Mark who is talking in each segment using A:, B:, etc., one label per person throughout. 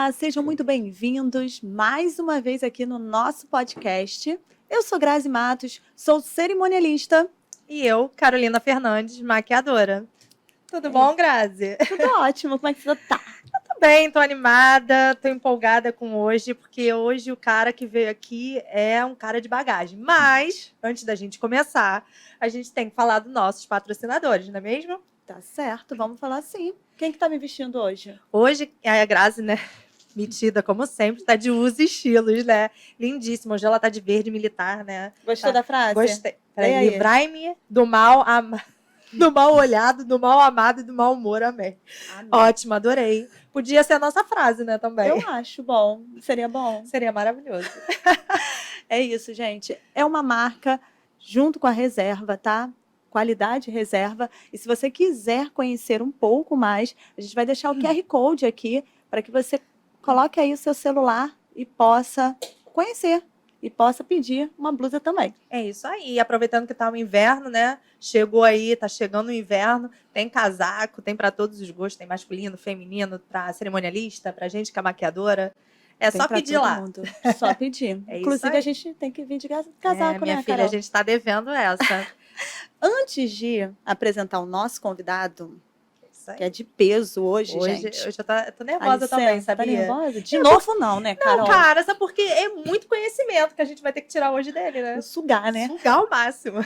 A: Olá, sejam muito bem-vindos mais uma vez aqui no nosso podcast. Eu sou Grazi Matos, sou cerimonialista.
B: E eu, Carolina Fernandes, maquiadora. Tudo bom, Grazi?
A: Tudo ótimo, como é que você tá?
B: Tô bem, tô animada, tô empolgada com hoje, porque hoje o cara que veio aqui é um cara de bagagem. Mas, antes da gente começar, a gente tem que falar dos nossos patrocinadores, não é mesmo?
A: Tá certo, vamos falar sim. Quem que tá me vestindo hoje?
B: Hoje, a Grazi, né, metida como sempre, tá de usos e estilos, né? Lindíssima. Hoje ela tá de verde militar, né?
A: Gostou da frase?
B: Gostei.
A: Leia aí.
B: Livrai-me do mal do mal olhado, do mal amado e do mau humor. Amém. Ótimo, adorei. Podia ser a nossa frase, né, também.
A: Eu acho bom, seria bom.
B: Seria maravilhoso.
A: É isso, gente. É uma marca junto com a Reserva, tá? Qualidade Reserva. E se você quiser conhecer um pouco mais, a gente vai deixar o QR Code aqui para que você coloque aí o seu celular e possa conhecer e possa pedir uma blusa também.
B: É isso aí. Aproveitando que tá o inverno, né? Chegou aí, tá chegando o inverno. Tem casaco, tem para todos os gostos. Tem masculino, feminino, para cerimonialista, pra gente que é maquiadora. É
A: Tem
B: só
A: pra
B: pedir
A: todo
B: lá.
A: mundo. Só pedir.
B: É isso
A: Inclusive,
B: aí.
A: a gente tem que vir de casaco,
B: minha
A: né,
B: filha,
A: Carol?
B: a gente tá devendo essa.
A: Antes de apresentar o nosso convidado,
B: Isso aí.
A: que é de peso hoje, gente.
B: Hoje eu tô nervosa também, sabia?
A: Tá nervosa? De novo não, né, Carol?
B: Não, cara, sabe porque é muito conhecimento que a gente vai ter que tirar hoje dele, né?
A: Sugar, né?
B: Sugar ao máximo.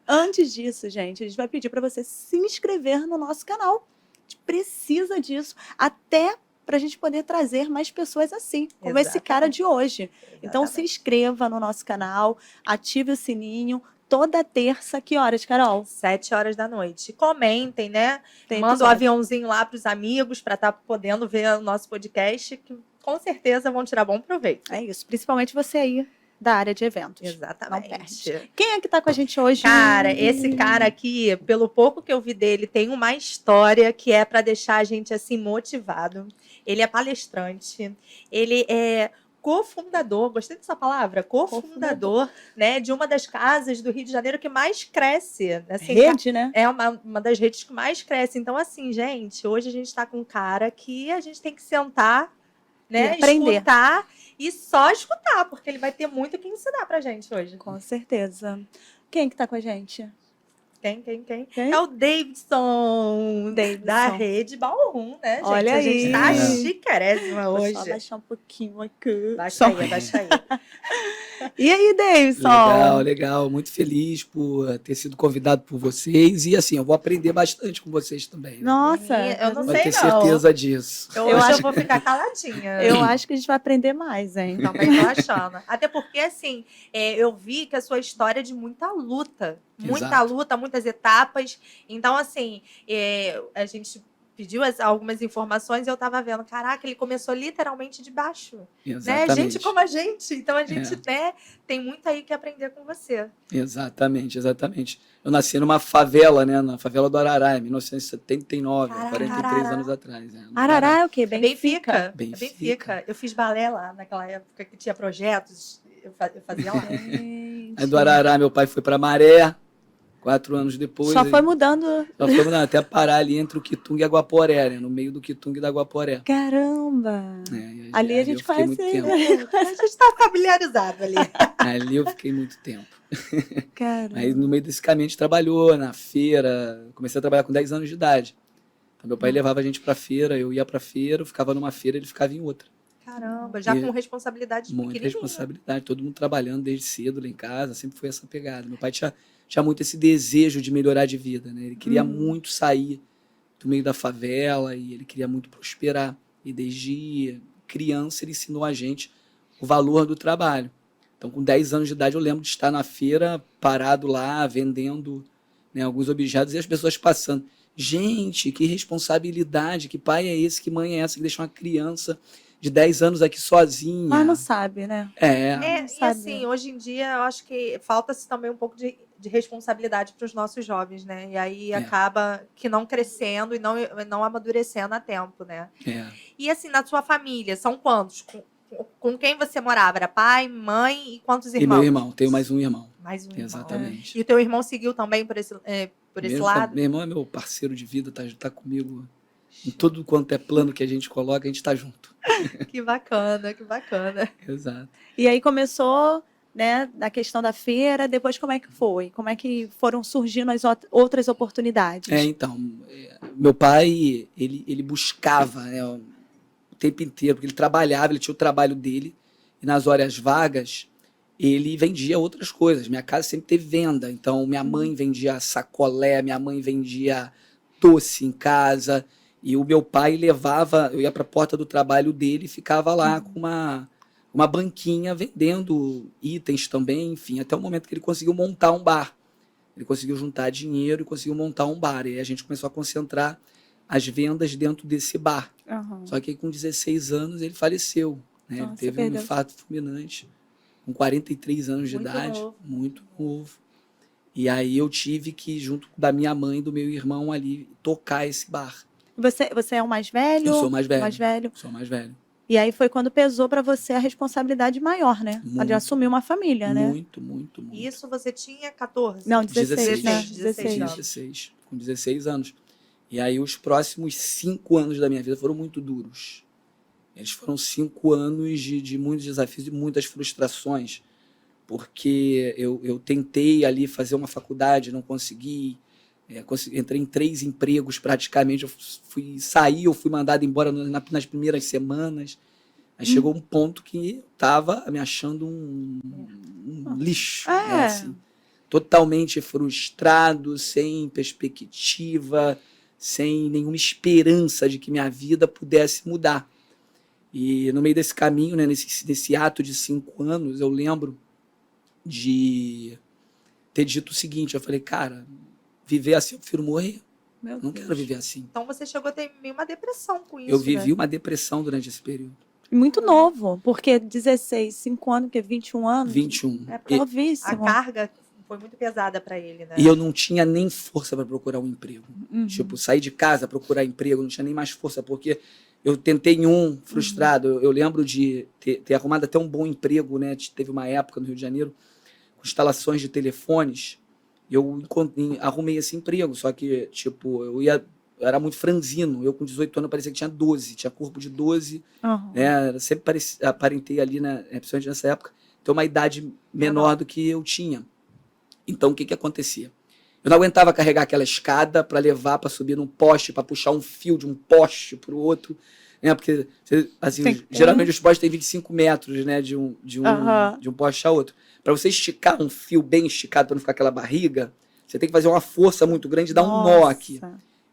A: Antes disso, gente, a gente vai pedir para você se inscrever no nosso canal. A gente precisa disso, até para a gente poder trazer mais pessoas assim, como esse cara de hoje. Então, se inscreva no nosso canal, ative o sininho. Toda terça, que horas, Carol?
B: 7 horas da noite. Comentem, né?
A: Tem
B: Manda um
A: episódio.
B: aviãozinho lá para os amigos para estar podendo ver o nosso podcast, que com certeza vão tirar bom proveito.
A: É isso, principalmente você aí da área de eventos.
B: Exatamente.
A: Não perde. Quem é que tá com a gente hoje?
B: Cara, esse cara aqui, pelo pouco que eu vi dele, tem uma história que é para deixar a gente assim motivado. Ele é palestrante, ele é cofundador, gostei dessa palavra, cofundador, né, de uma das casas do Rio de Janeiro que mais cresce. Assim,
A: Rede, né?
B: É uma das redes que mais cresce. Então, assim, gente, hoje a gente está com um cara que a gente tem que sentar, né, escutar e só escutar, porque ele vai ter muito o que ensinar pra gente hoje.
A: Com certeza. Quem que tá com a gente?
B: Quem? É o Davidson, da Rede Ballroom, né, gente?
A: Olha
B: a gente tá chiquérrima hoje.
A: Vou só abaixar um pouquinho aqui.
B: Baixa aí.
A: E aí, Davidson?
C: Legal. Muito feliz por ter sido convidado por vocês. E assim, eu vou aprender bastante com vocês também. Né?
A: Nossa,
B: eu não
C: Pode
B: sei
C: ter certeza disso.
B: Eu acho que eu vou ficar caladinha.
A: Eu acho que a gente vai aprender mais, hein?
B: Também tô achando. Até porque, assim, eu vi que a sua história é de muita luta. Muita luta, muitas etapas. Então, assim, a gente pediu algumas informações e eu tava vendo, caraca, ele começou literalmente de baixo. Né? Gente como a gente. Então, a gente né, tem muito aí que aprender com você.
C: Exatamente. Eu nasci numa favela, né? Na favela do Arará, em 1979, 43 anos atrás.
A: Arará é o quê?
B: Benfica. Eu fiz balé lá, naquela época que tinha projetos. Eu fazia lá.
C: Aí do Arará, meu pai foi pra Maré. 4 anos depois...
A: Só foi mudando
C: até parar ali entre o Quitunga e a Guaporé, né? No meio do Quitunga e da Guaporé.
A: Caramba! Ali a gente conhece ele.
B: A gente tá familiarizado ali.
C: Ali eu fiquei muito tempo.
A: Caramba.
C: Aí no meio desse caminho a gente trabalhou na feira. Comecei a trabalhar com 10 anos de idade. Então, meu pai levava a gente pra feira, eu ia pra feira, eu ficava numa feira, ele ficava em outra.
B: Caramba, já com responsabilidade
C: muita responsabilidade, todo mundo trabalhando desde cedo lá em casa, sempre foi essa pegada. Meu pai tinha muito esse desejo de melhorar de vida, né? Ele queria muito sair do meio da favela e ele queria muito prosperar. E desde criança ele ensinou a gente o valor do trabalho. Então, com 10 anos de idade, eu lembro de estar na feira, parado lá, vendendo, né, alguns objetos e as pessoas passando. Gente, que responsabilidade, que pai é esse, que mãe é essa que deixa uma criança de 10 anos aqui sozinha.
A: Mas não sabe, né?
B: E assim, hoje em dia, eu acho que falta-se também um pouco de responsabilidade para os nossos jovens, né? E aí acaba que não crescendo e não amadurecendo a tempo, né? E assim, na sua família, são quantos? Com quem você morava? Era pai, mãe e quantos irmãos?
C: E meu irmão, tenho mais um irmão.
B: Mais um irmão.
C: Exatamente.
B: E o teu irmão seguiu também por esse lado?
C: Meu irmão é meu parceiro de vida, tá comigo Em tudo quanto é plano que a gente coloca, a gente está junto.
B: Que bacana, que bacana.
C: Exato.
A: E aí começou, né, na questão da feira, depois como é que foi? Como é que foram surgindo as outras oportunidades?
C: Então, meu pai, ele buscava, né, o tempo inteiro, porque ele trabalhava, ele tinha o trabalho dele, e nas horas vagas, ele vendia outras coisas. Minha casa sempre teve venda, então minha mãe vendia sacolé, minha mãe vendia doce em casa, e o meu pai levava, eu ia para a porta do trabalho dele e ficava lá com uma banquinha vendendo itens também, enfim, até o momento que ele conseguiu montar um bar. Ele conseguiu juntar dinheiro e conseguiu montar um bar. E aí a gente começou a concentrar as vendas dentro desse bar.
A: Uhum.
C: Só que aí, com 16 anos ele faleceu. Né? Ele
A: Nossa,
C: teve um
A: perdeu.
C: infarto fulminante, com 43 anos de
B: Muito
C: idade,
B: novo.
C: muito novo. E aí eu tive que, junto da minha mãe e do meu irmão ali, tocar esse bar.
A: Você é o mais velho?
C: Eu sou mais velho.
A: Mais velho.
C: Sou mais velho.
A: E aí foi quando pesou para você a responsabilidade maior, né? A de
C: Muito.
A: assumir uma família, né?
C: Muito, muito, muito.
B: Isso você tinha 14?
A: Não, 16, né?
B: 16 anos.
C: 16, com 16 anos. E aí os próximos 5 anos da minha vida foram muito duros. Eles foram 5 anos de muitos desafios e muitas frustrações, porque eu tentei ali fazer uma faculdade, não consegui, entrei em 3 empregos praticamente, eu fui mandado embora nas primeiras semanas. Aí chegou um ponto que eu estava me achando um lixo, né, assim, totalmente frustrado, sem perspectiva, sem nenhuma esperança de que minha vida pudesse mudar. E no meio desse caminho, né, nesse ato de 5 anos, eu lembro de ter dito o seguinte, eu falei, cara, viver assim eu prefiro morrer,
A: Meu
C: não
A: Deus.
C: quero viver assim.
B: Então você chegou a ter meio uma depressão com isso,
C: Eu vivi
B: né?
C: uma depressão durante esse período.
A: Muito novo, porque 16, 5 anos, porque 21 anos.
C: 21.
A: É
B: A
A: novíssimo.
B: carga foi muito pesada para ele, né?
C: E eu não tinha nem força para procurar um emprego.
A: Uhum.
C: Tipo, sair de casa, procurar emprego, não tinha nem mais força, porque eu tentei frustrado. Eu lembro de ter arrumado até um bom emprego, né? Teve uma época no Rio de Janeiro, com instalações de telefones, e eu arrumei esse emprego, só que, tipo, eu era muito franzino. Eu, com 18 anos, parecia que tinha 12, tinha corpo de 12,
A: Uhum.
C: né? Eu sempre aparentei ali, né, principalmente nessa época, ter uma idade menor do que eu tinha. Então, o que acontecia? Eu não aguentava carregar aquela escada para levar, para subir num poste, para puxar um fio de um poste para o outro, né? Porque, assim, geralmente os postes têm 25 metros, né? De um poste a outro. Para você esticar um fio bem esticado, para não ficar aquela barriga, você tem que fazer uma força muito grande e dar um nó aqui.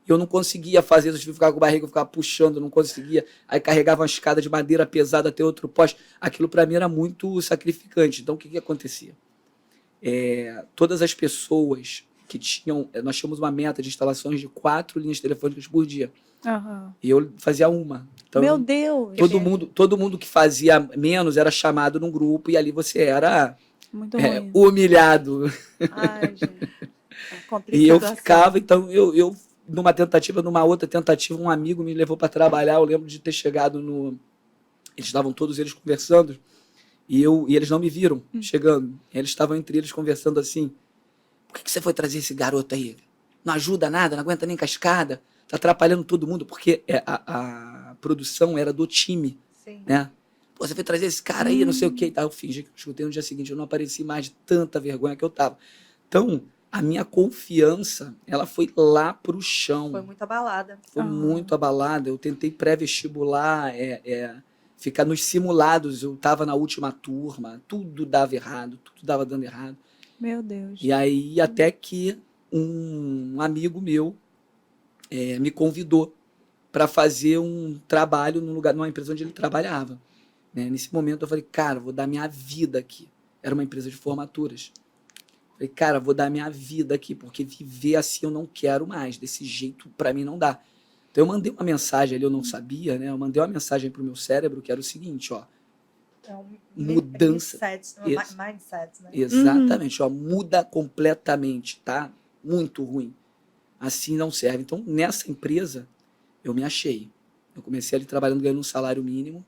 C: Eu não conseguia fazer, eu tive que ficar com a barriga, eu ficava puxando, eu não conseguia. Aí carregava uma escada de madeira pesada até outro poste. Aquilo para mim era muito sacrificante. Então, o que acontecia? Todas as pessoas que tinham... Nós tínhamos uma meta de instalações de 4 linhas telefônicas por dia.
A: Uhum.
C: E eu fazia uma. Então,
A: meu Deus!
C: Todo mundo que fazia menos era chamado num grupo e ali você era
A: muito ruim.
C: Humilhado.
A: Ai, gente.
C: E eu ficava, então, eu numa outra tentativa, um amigo me levou para trabalhar. Eu lembro de ter chegado eles estavam todos eles conversando e eles não me viram chegando. Eles estavam entre eles conversando assim: por que você foi trazer esse garoto aí? Não ajuda nada, não aguenta nem cascada, tá atrapalhando todo mundo, porque a produção era do time.
B: Sim.
C: Né? Pô, você foi trazer esse cara aí, não sei o que e tal. Eu fingi que eu escutei no dia seguinte, eu não apareci mais de tanta vergonha que eu tava. Então, a minha confiança, ela foi lá pro chão.
B: Foi muito abalada.
C: Foi muito abalada. Eu tentei pré-vestibular, ficar nos simulados. Eu estava na última turma, tudo dava errado, tudo dava dando errado.
A: Meu Deus.
C: E aí, até que um amigo meu me convidou para fazer um trabalho numa empresa onde ele trabalhava. Né? Nesse momento, eu falei, cara, vou dar minha vida aqui. Era uma empresa de formaturas. Falei, cara, vou dar minha vida aqui, porque viver assim eu não quero mais. Desse jeito, para mim, não dá. Então, eu mandei uma mensagem ali, eu não sabia, né? Eu mandei uma mensagem pro meu cérebro, que era o seguinte, ó. Mudança.
B: Mindset, né?
C: Exatamente, ó. Muda completamente, tá? Muito ruim. Assim não serve. Então, nessa empresa, eu me achei. Eu comecei ali trabalhando, ganhando um salário mínimo.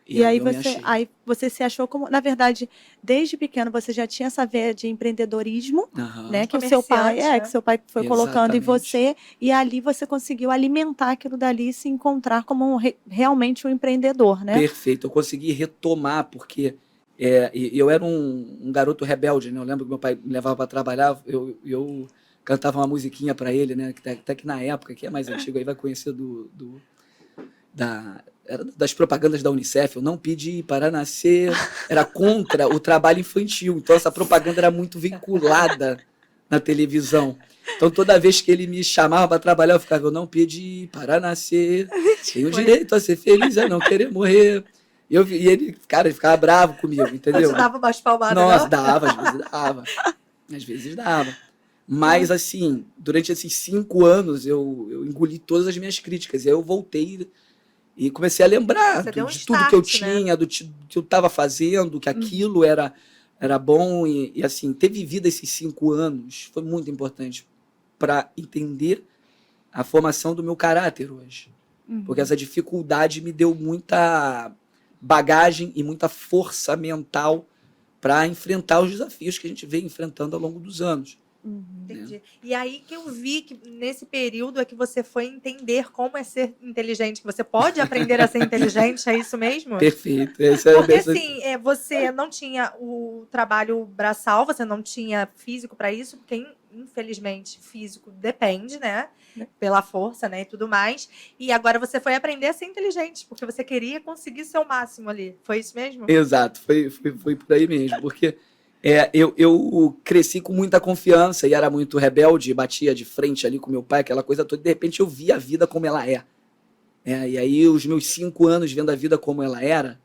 A: E aí
C: eu me achei.
A: você se achou como, na verdade, desde pequeno você já tinha essa veia de empreendedorismo,
C: Aham.
A: né? Que o seu pai,
B: Comerciante, né?
A: que seu pai foi colocando em
C: Exatamente.
A: você, e ali você conseguiu alimentar aquilo dali e se encontrar como realmente um empreendedor, né?
C: Perfeito, eu consegui retomar, porque eu era um garoto rebelde, né? Eu lembro que meu pai me levava para trabalhar, eu cantava uma musiquinha para ele, né? Até que na época, que é mais antigo, aí vai conhecer era das propagandas da Unicef, eu não pedi para nascer, era contra o trabalho infantil, então essa propaganda era muito vinculada na televisão. Então toda vez que ele me chamava para trabalhar, eu ficava, eu não pedi para nascer, tenho direito a ser feliz, a não querer morrer. E ele, cara, ele ficava bravo comigo,
B: Não
C: entendeu?
B: te dava umas palmadas,
C: Nossa,
B: não?
C: dava, às vezes dava. Às vezes dava. Mas, assim, durante esses 5 anos, eu engoli todas as minhas críticas. E aí eu voltei e comecei a lembrar
B: Você deu um
C: de tudo que eu
B: start, né?
C: tinha, que eu estava fazendo, que aquilo era bom. E, assim, ter vivido esses 5 anos foi muito importante para entender a formação do meu caráter hoje. Porque essa dificuldade me deu muita bagagem e muita força mental para enfrentar os desafios que a gente vem enfrentando ao longo dos anos.
B: Entendi. E aí que eu vi que nesse período é que você foi entender como é ser inteligente, que você pode aprender a ser inteligente, é isso mesmo?
C: Perfeito.
B: Porque assim, você não tinha o trabalho braçal, você não tinha físico para isso, porque infelizmente físico depende, né? Pela força, né? E tudo mais. E agora você foi aprender a ser inteligente, porque você queria conseguir seu máximo ali. Foi isso mesmo?
C: Exato, foi por aí mesmo. Porque eu cresci com muita confiança e era muito rebelde, batia de frente ali com meu pai, aquela coisa toda. De repente eu vi a vida como ela é. E aí os meus 5 anos vendo a vida como ela era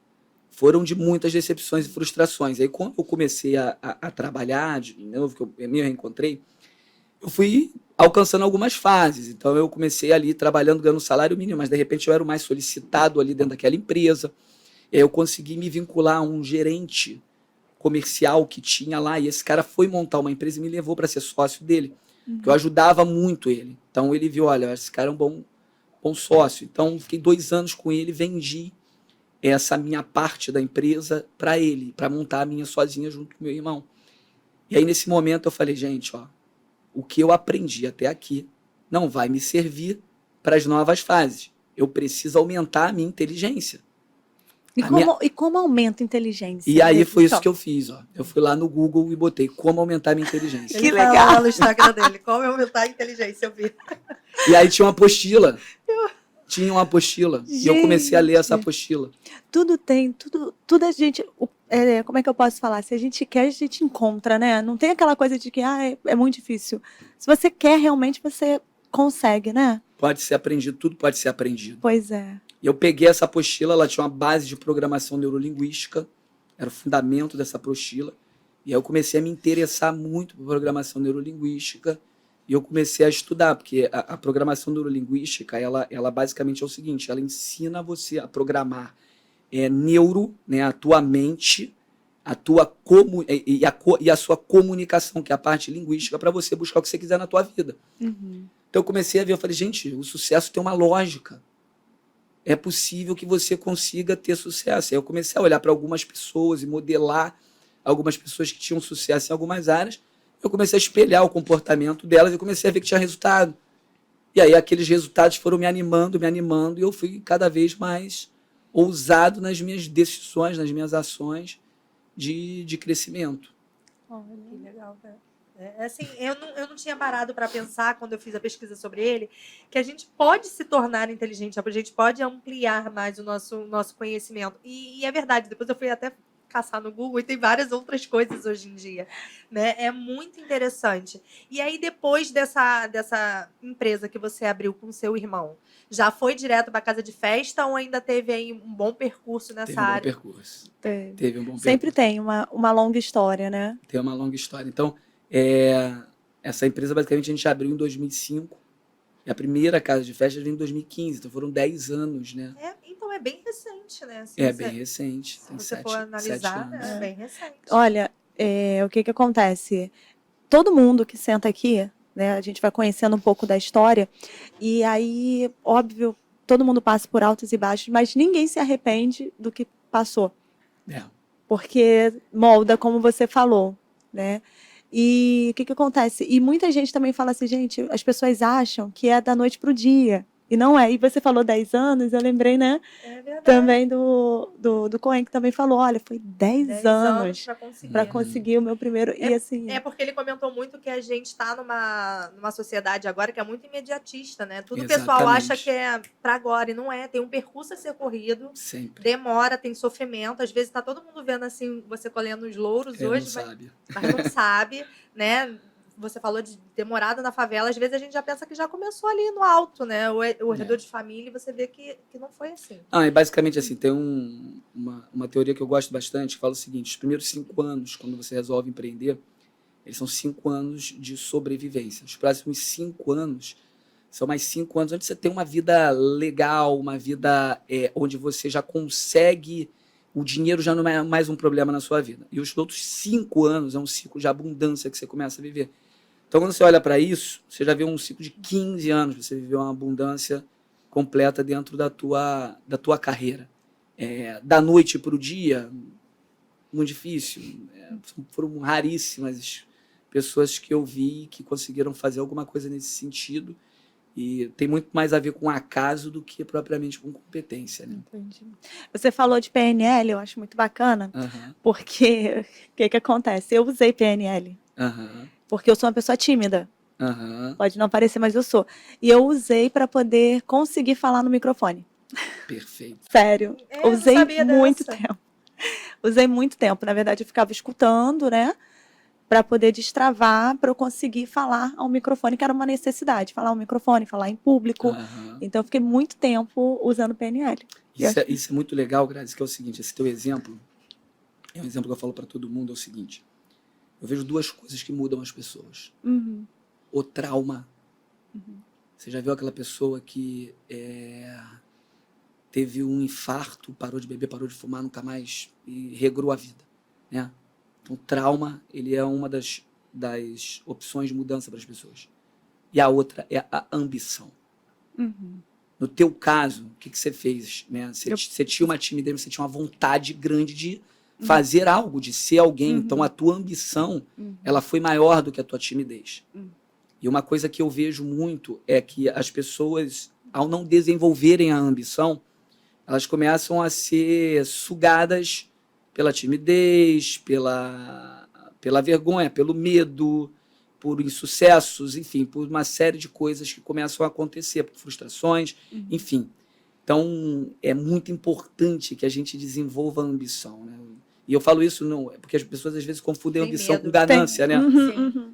C: foram de muitas decepções e frustrações. Aí quando eu comecei a trabalhar de novo, que eu me reencontrei, eu fui alcançando algumas fases. Então eu comecei ali trabalhando, ganhando salário mínimo, mas de repente eu era o mais solicitado ali dentro daquela empresa. E aí eu consegui me vincular a um gerente comercial que tinha lá, e esse cara foi montar uma empresa e me levou para ser sócio dele, que eu ajudava muito ele. Então ele viu, olha, esse cara é um bom sócio. Então fiquei 2 anos com ele, vendi essa minha parte da empresa para ele, para montar a minha sozinha junto com meu irmão. E aí nesse momento eu falei, gente, ó, o que eu aprendi até aqui não vai me servir para as novas fases. Eu preciso aumentar a minha inteligência.
A: E como aumenta a inteligência?
C: E aí foi isso que eu fiz, ó. Eu fui lá no Google e botei como aumentar a minha inteligência.
B: Ele fala lá no Instagram dele, como aumentar a inteligência, eu vi.
C: E aí tinha uma apostila. E eu comecei a ler essa apostila.
A: Tudo a gente, como é que eu posso falar? Se a gente quer, a gente encontra, né? Não tem aquela coisa de que é muito difícil. Se você quer, realmente você consegue, né?
C: Pode ser aprendido, tudo pode ser aprendido.
A: Pois é.
C: E eu peguei essa apostila, ela tinha uma base de programação neurolinguística, era o fundamento dessa apostila. E aí eu comecei a me interessar muito por programação neurolinguística. E eu comecei a estudar, porque a programação neurolinguística, ela basicamente é o seguinte, ela ensina você a programar né, a tua mente, e a sua comunicação, que é a parte linguística, para você buscar o que você quiser na tua vida. Então eu comecei a ver, eu falei, gente, o sucesso tem uma lógica. É possível que você consiga ter sucesso. Aí eu comecei a olhar para algumas pessoas e modelar algumas pessoas que tinham sucesso em algumas áreas. Eu comecei a espelhar o comportamento delas e comecei a ver que tinha resultado. E aí aqueles resultados foram me animando, e eu fui cada vez mais ousado nas minhas decisões, nas minhas ações de crescimento.
B: Que legal, né? Assim, eu não tinha parado para pensar, quando eu fiz a pesquisa sobre ele, que a gente pode se tornar inteligente, a gente pode ampliar mais o nosso conhecimento. E é verdade, depois eu fui até caçar no Google e tem várias outras coisas hoje em dia, né? É muito interessante. E aí, depois dessa empresa que você abriu com seu irmão, já foi direto para casa de festa ou ainda teve aí um bom percurso nessa área?
C: Teve um bom percurso. Teve um bom percurso.
A: Sempre tem uma longa história, né?
C: Tem uma longa história. Então, essa empresa, basicamente, a gente abriu em 2005. E a primeira casa de festa veio em 2015. Então, foram 10 anos, né?
B: Então, é bem recente, né? Assim,
C: bem recente.
B: Se você for analisar, é bem recente.
A: Olha, o que acontece? Todo mundo que senta aqui, né? A gente vai conhecendo um pouco da história. E aí, óbvio, todo mundo passa por altos e baixos, mas ninguém se arrepende do que passou.
C: É.
A: Porque molda, como você falou, né? E o que acontece? E muita gente também fala assim, gente, as pessoas acham que é da noite pro dia. E não é. E você falou 10 anos, eu lembrei, né?
B: É verdade.
A: Também do Cohen, que também falou, olha, foi 10 anos
B: para
A: conseguir o meu primeiro. E assim.
B: É porque ele comentou muito que a gente está numa sociedade agora que é muito imediatista, né? Tudo o pessoal acha que é para agora, e não é. Tem um percurso a ser corrido.
C: Sempre.
B: Demora, tem sofrimento. Às vezes tá todo mundo vendo assim, você colhendo os louros hoje, mas não sabe, né? Você falou de demorada na favela, às vezes a gente já pensa que já começou ali no alto, né? O redor de família, e você vê que não foi assim.
C: É basicamente assim, tem uma teoria que eu gosto bastante, que fala o seguinte: os primeiros 5 anos, quando você resolve empreender, eles são 5 anos de sobrevivência. Os próximos 5 anos são mais 5 anos onde você tem uma vida legal, uma vida onde você já consegue, o dinheiro já não é mais um problema na sua vida. E os outros 5 anos é um ciclo de abundância que você começa a viver. Então, quando você olha para isso, você já vê um ciclo de 15 anos, você viveu uma abundância completa dentro da tua carreira. Da noite para o dia, muito difícil. Foram raríssimas pessoas que eu vi que conseguiram fazer alguma coisa nesse sentido. E tem muito mais a ver com acaso do que propriamente com competência. Né?
A: Entendi. Você falou de PNL, eu acho muito bacana, porque o que acontece? Eu usei PNL. Porque eu sou uma pessoa tímida. Pode não parecer, mas eu sou. E eu usei para poder conseguir falar no microfone.
C: Perfeito.
A: Sério. Usei muito tempo. Usei muito tempo. Na verdade, eu ficava escutando, né? Para poder destravar, para eu conseguir falar ao microfone, que era uma necessidade. Falar ao microfone, falar em público. Então, eu fiquei muito tempo usando PNL.
C: Isso é muito legal, Grazi, que é o seguinte: esse teu exemplo, é um exemplo que eu falo para todo mundo, é o seguinte. Eu vejo 2 coisas que mudam as pessoas. O trauma. Você já viu aquela pessoa que teve um infarto, parou de beber, parou de fumar, nunca mais, e regrou a vida, né? Então, o trauma, ele é uma das opções de mudança para as pessoas. E a outra é a ambição. No teu caso, o que você fez? Né? Você tinha uma timidez, você tinha uma vontade grande de fazer algo, de ser alguém. Então, a tua ambição, ela foi maior do que a tua timidez. E uma coisa que eu vejo muito é que as pessoas, ao não desenvolverem a ambição, elas começam a ser sugadas pela timidez, pela vergonha, pelo medo, por insucessos, enfim, por uma série de coisas que começam a acontecer, por frustrações, enfim. Então, é muito importante que a gente desenvolva a ambição, né? E eu falo isso porque as pessoas às vezes confundem ambição com ganância, né?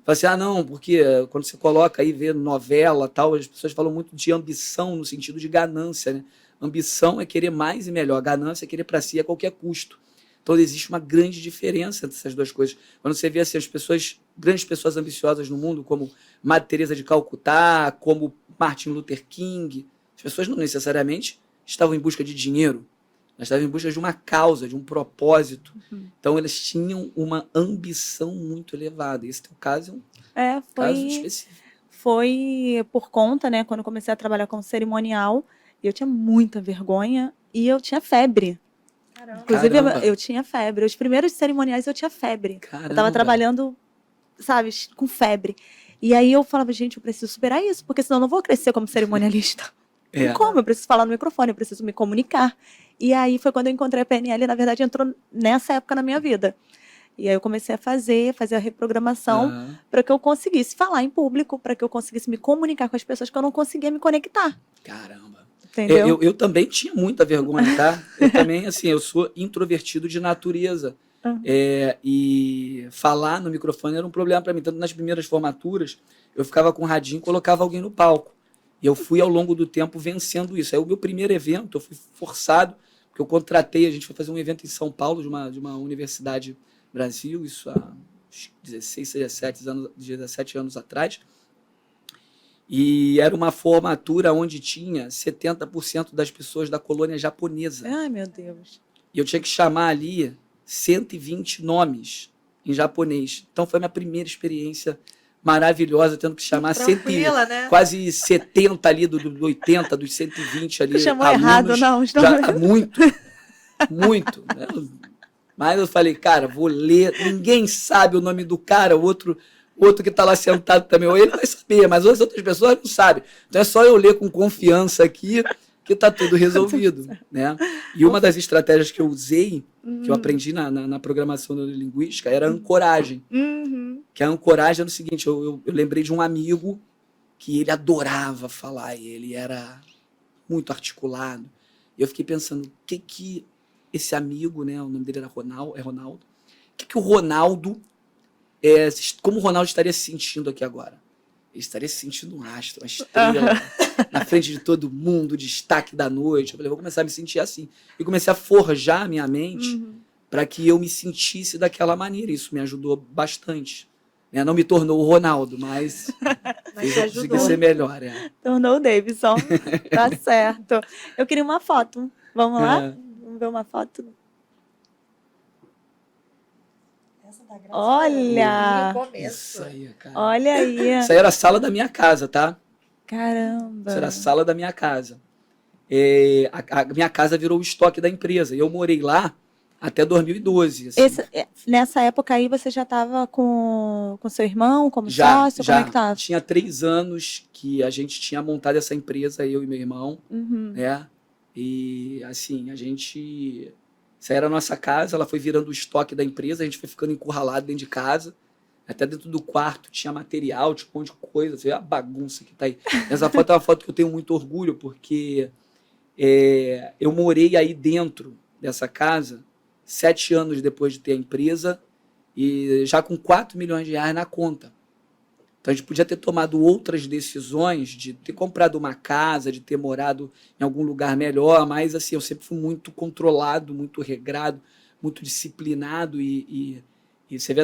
C: Fala assim, não, porque quando você coloca aí, vê novela tal, as pessoas falam muito de ambição no sentido de ganância, né? Ambição é querer mais e melhor, ganância é querer para si a qualquer custo. Então, existe uma grande diferença entre essas 2 coisas. Quando você vê assim, grandes pessoas ambiciosas no mundo, como Madre Teresa de Calcutá, como Martin Luther King, as pessoas não necessariamente estavam em busca de dinheiro, elas estavam em busca de uma causa, de um propósito. Então, elas tinham uma ambição muito elevada. Esse teu caso é um caso específico.
A: Foi por conta, né, quando eu comecei a trabalhar com cerimonial, eu tinha muita vergonha e eu tinha febre. Inclusive, eu tinha febre. Os primeiros cerimoniais eu tinha febre. Eu estava trabalhando, sabe, com febre. E aí eu falava, gente, eu preciso superar isso, porque senão eu não vou crescer como cerimonialista. Como? Eu preciso falar no microfone, eu preciso me comunicar. E aí foi quando eu encontrei a PNL, na verdade entrou nessa época na minha vida. E aí eu comecei a fazer a reprogramação para que eu conseguisse falar em público, para que eu conseguisse me comunicar com as pessoas que eu não conseguia me conectar.
C: Caramba.
A: Entendeu?
C: Eu também tinha muita vergonha, tá? Eu também, assim, eu sou introvertido de natureza. E falar no microfone era um problema para mim. Tanto nas primeiras formaturas, eu ficava com um radinho e colocava alguém no palco. E eu fui, ao longo do tempo, vencendo isso. Aí o meu primeiro evento, eu fui forçado, porque eu contratei, a gente foi fazer um evento em São Paulo, de uma universidade Brasil, isso há 16, 17 anos atrás. E era uma formatura onde tinha 70% das pessoas da colônia japonesa.
A: Ai, meu Deus.
C: E eu tinha que chamar ali 120 nomes em japonês. Então foi a minha primeira experiência maravilhosa, tendo que chamar quase 70 ali, do 80, dos 120 ali.
A: Chamou
C: alunos,
A: errado, não.
C: Já, muito. muito. Né? Mas eu falei, cara, vou ler. Ninguém sabe o nome do cara, o outro que está lá sentado também. Ou ele vai saber, mas as outras pessoas não sabem. Então é só eu ler com confiança aqui que está tudo resolvido. Né? E uma das estratégias que eu usei, que eu aprendi na programação neurolinguística, era a ancoragem. Que a ancoragem era o seguinte, eu lembrei de um amigo que ele adorava falar, e ele era muito articulado. E eu fiquei pensando, o que esse amigo, né, o nome dele era Ronaldo, o que o Ronaldo, como o Ronaldo estaria se sentindo aqui agora? Ele estaria se sentindo um astro, uma estrela, na frente de todo mundo, o destaque da noite. Eu falei, vou começar a me sentir assim. E comecei a forjar a minha mente para que eu me sentisse daquela maneira. Isso me ajudou bastante. Não me tornou o Ronaldo, mas fez eu conseguir ser melhor.
A: Tornou o Davidson. Tá certo. Eu queria uma foto. Vamos lá? Vamos ver uma foto. Essa da Graça. Olha!
C: Isso aí, cara.
A: Olha aí.
C: Isso aí era a sala da minha casa, tá?
A: Caramba.
C: Isso era a sala da minha casa. A minha casa virou o estoque da empresa. E eu morei lá até 2012. Assim.
A: Nessa época aí você já estava com seu irmão como sócio?
C: Já.
A: Como é que tava?
C: Tinha 3 anos que a gente tinha montado essa empresa, eu e meu irmão. Né? E assim, a gente... Essa era a nossa casa, ela foi virando o estoque da empresa, a gente foi ficando encurralado dentro de casa. Até dentro do quarto tinha material, tinha um monte de coisa. Você vê a bagunça que tá aí. Essa foto é uma foto que eu tenho muito orgulho, porque eu morei aí dentro dessa casa 7 anos depois de ter a empresa e já com 4 milhões de reais na conta. Então a gente podia ter tomado outras decisões de ter comprado uma casa, de ter morado em algum lugar melhor, mas assim, eu sempre fui muito controlado, muito regrado, muito disciplinado e você vê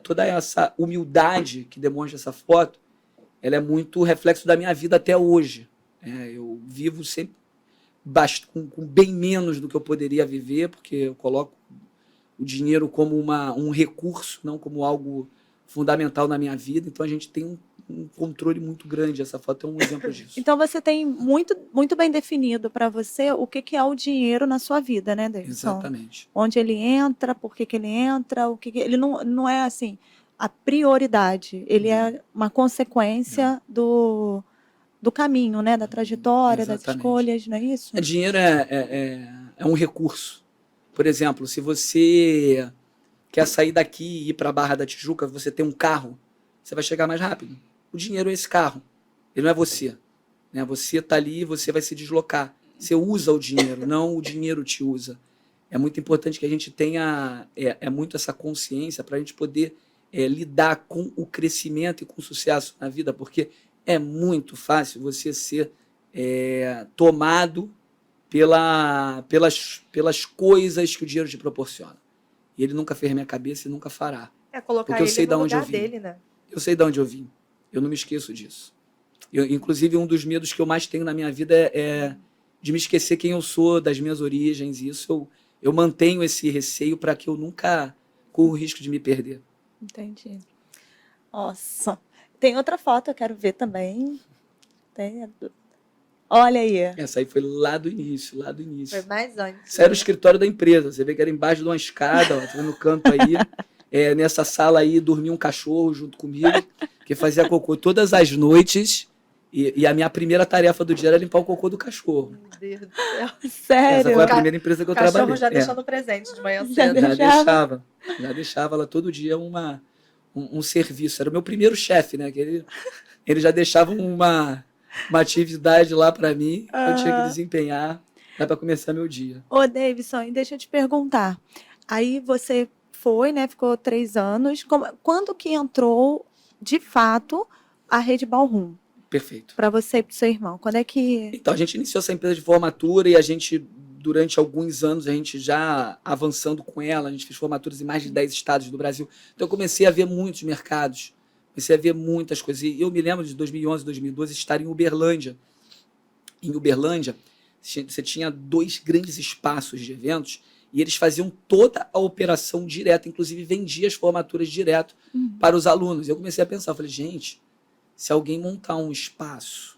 C: toda essa humildade que demonstra essa foto, ela é muito reflexo da minha vida até hoje. Eu vivo sempre com bem menos do que eu poderia viver, porque eu coloco o dinheiro como um recurso, não como algo fundamental na minha vida. Então a gente tem um controle muito grande. Essa foto é um exemplo disso.
A: Então você tem muito, muito bem definido para você o que é o dinheiro na sua vida, né, Davidson?
C: Exatamente.
A: Onde ele entra, por que ele entra, ele não é assim a prioridade, ele é uma consequência do caminho, né, da trajetória, das escolhas, não é isso?
C: Dinheiro é um recurso. Por exemplo, se você quer sair daqui e ir para a Barra da Tijuca, você tem um carro, você vai chegar mais rápido. O dinheiro é esse carro, ele não é você. Né? Você está ali, você vai se deslocar. Você usa o dinheiro, não o dinheiro te usa. É muito importante que a gente tenha muito essa consciência para a gente poder lidar com o crescimento e com o sucesso na vida, porque é muito fácil você ser tomado pelas coisas que o dinheiro te proporciona. E ele nunca fez minha cabeça e nunca fará.
B: Colocar
C: porque eu sei de onde eu vim.
B: Dele, né?
C: Eu sei de onde eu vim. Eu não me esqueço disso. Inclusive, um dos medos que eu mais tenho na minha vida é de me esquecer quem eu sou, das minhas origens. E isso eu mantenho esse receio para que eu nunca corra o risco de me perder.
A: Entendi. Nossa. Tem outra foto, eu quero ver também. Olha aí.
C: Essa aí foi lá do início, lá do início.
B: Foi mais antes.
C: Isso era o escritório da empresa. Você vê que era embaixo de uma escada, ó, no canto aí. Nessa sala aí dormia um cachorro junto comigo, que fazia cocô todas as noites. E a minha primeira tarefa do dia era limpar o cocô do cachorro.
B: Meu Deus do céu.
A: Sério?
C: Essa foi a primeira empresa que eu trabalhei.
B: O cachorro já deixando presente de manhã
A: Já
B: cedo.
C: Já deixava ela todo dia um serviço. Era o meu primeiro chefe, né? Que ele já deixava uma atividade lá para mim, que eu tinha que desempenhar para começar meu dia.
A: Ô, Davidson, deixa eu te perguntar. Aí você foi, né? Ficou 3 anos. Quando que entrou, de fato, a Rede Ballroom?
C: Perfeito.
A: Para você e para o seu irmão. Quando é que...
C: Então, a gente iniciou essa empresa de formatura e a gente, durante alguns anos, a gente já avançando com ela, a gente fez formaturas em mais de 10 estados do Brasil. Então, eu comecei a ver muitos mercados, comecei a ver muitas coisas. E eu me lembro de 2011, 2012, estar em Uberlândia. Em Uberlândia, você tinha 2 grandes espaços de eventos e eles faziam toda a operação direto, inclusive vendia as formaturas direto para os alunos. Eu comecei a pensar, eu falei, gente, se alguém montar um espaço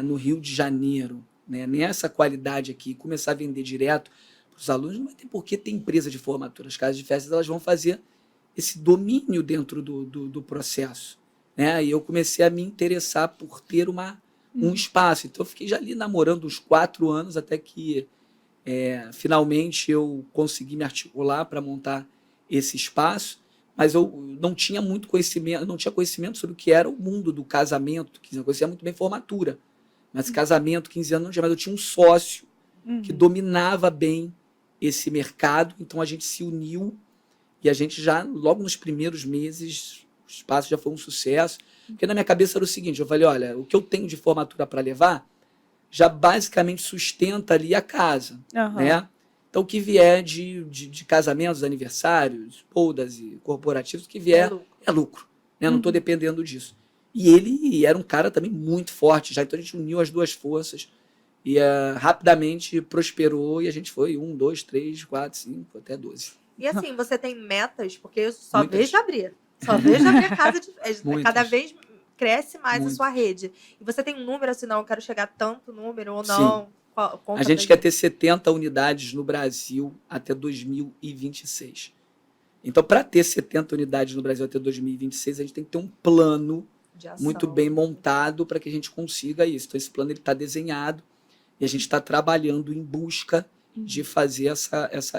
C: no Rio de Janeiro, né, nessa qualidade aqui, começar a vender direto, os alunos, não vai ter por que ter empresa de formatura. As casas de festas elas vão fazer esse domínio dentro do processo. Né? E eu comecei a me interessar por ter um espaço. Então, eu fiquei já ali namorando uns 4 anos, até que finalmente eu consegui me articular para montar esse espaço, mas eu não tinha muito conhecimento, não tinha conhecimento sobre o que era o mundo do casamento, eu conhecia muito bem formatura, mas casamento, 15 anos não tinha, mas eu tinha um sócio que dominava bem esse mercado, então a gente se uniu e a gente já, logo nos primeiros meses, o espaço já foi um sucesso, porque na minha cabeça era o seguinte, eu falei, olha, o que eu tenho de formatura para levar já basicamente sustenta ali a casa, né? Então, o que vier de casamentos, aniversários, bodas e corporativos, o que vier é lucro. Né? Não estou dependendo disso. E ele era um cara também muito forte, já então a gente uniu as duas forças e rapidamente prosperou e a gente foi 1, 2, 3, 4, 5, até 12.
B: E assim, você tem metas? Porque eu só
C: Muitas.
B: vejo abrir. Só vejo abrir a casa de festa.
C: Muitas.
B: Cada vez cresce mais
C: Muitas.
B: a sua rede. E você tem um número assim, não, eu quero chegar a tanto número ou
C: Sim.
B: não?
C: A gente quer ter 70 unidades no Brasil até 2026. Então, para ter 70 unidades no Brasil até 2026, a gente tem que ter um plano muito bem montado para que a gente consiga isso. Então, esse plano está desenhado e a gente está trabalhando em busca de fazer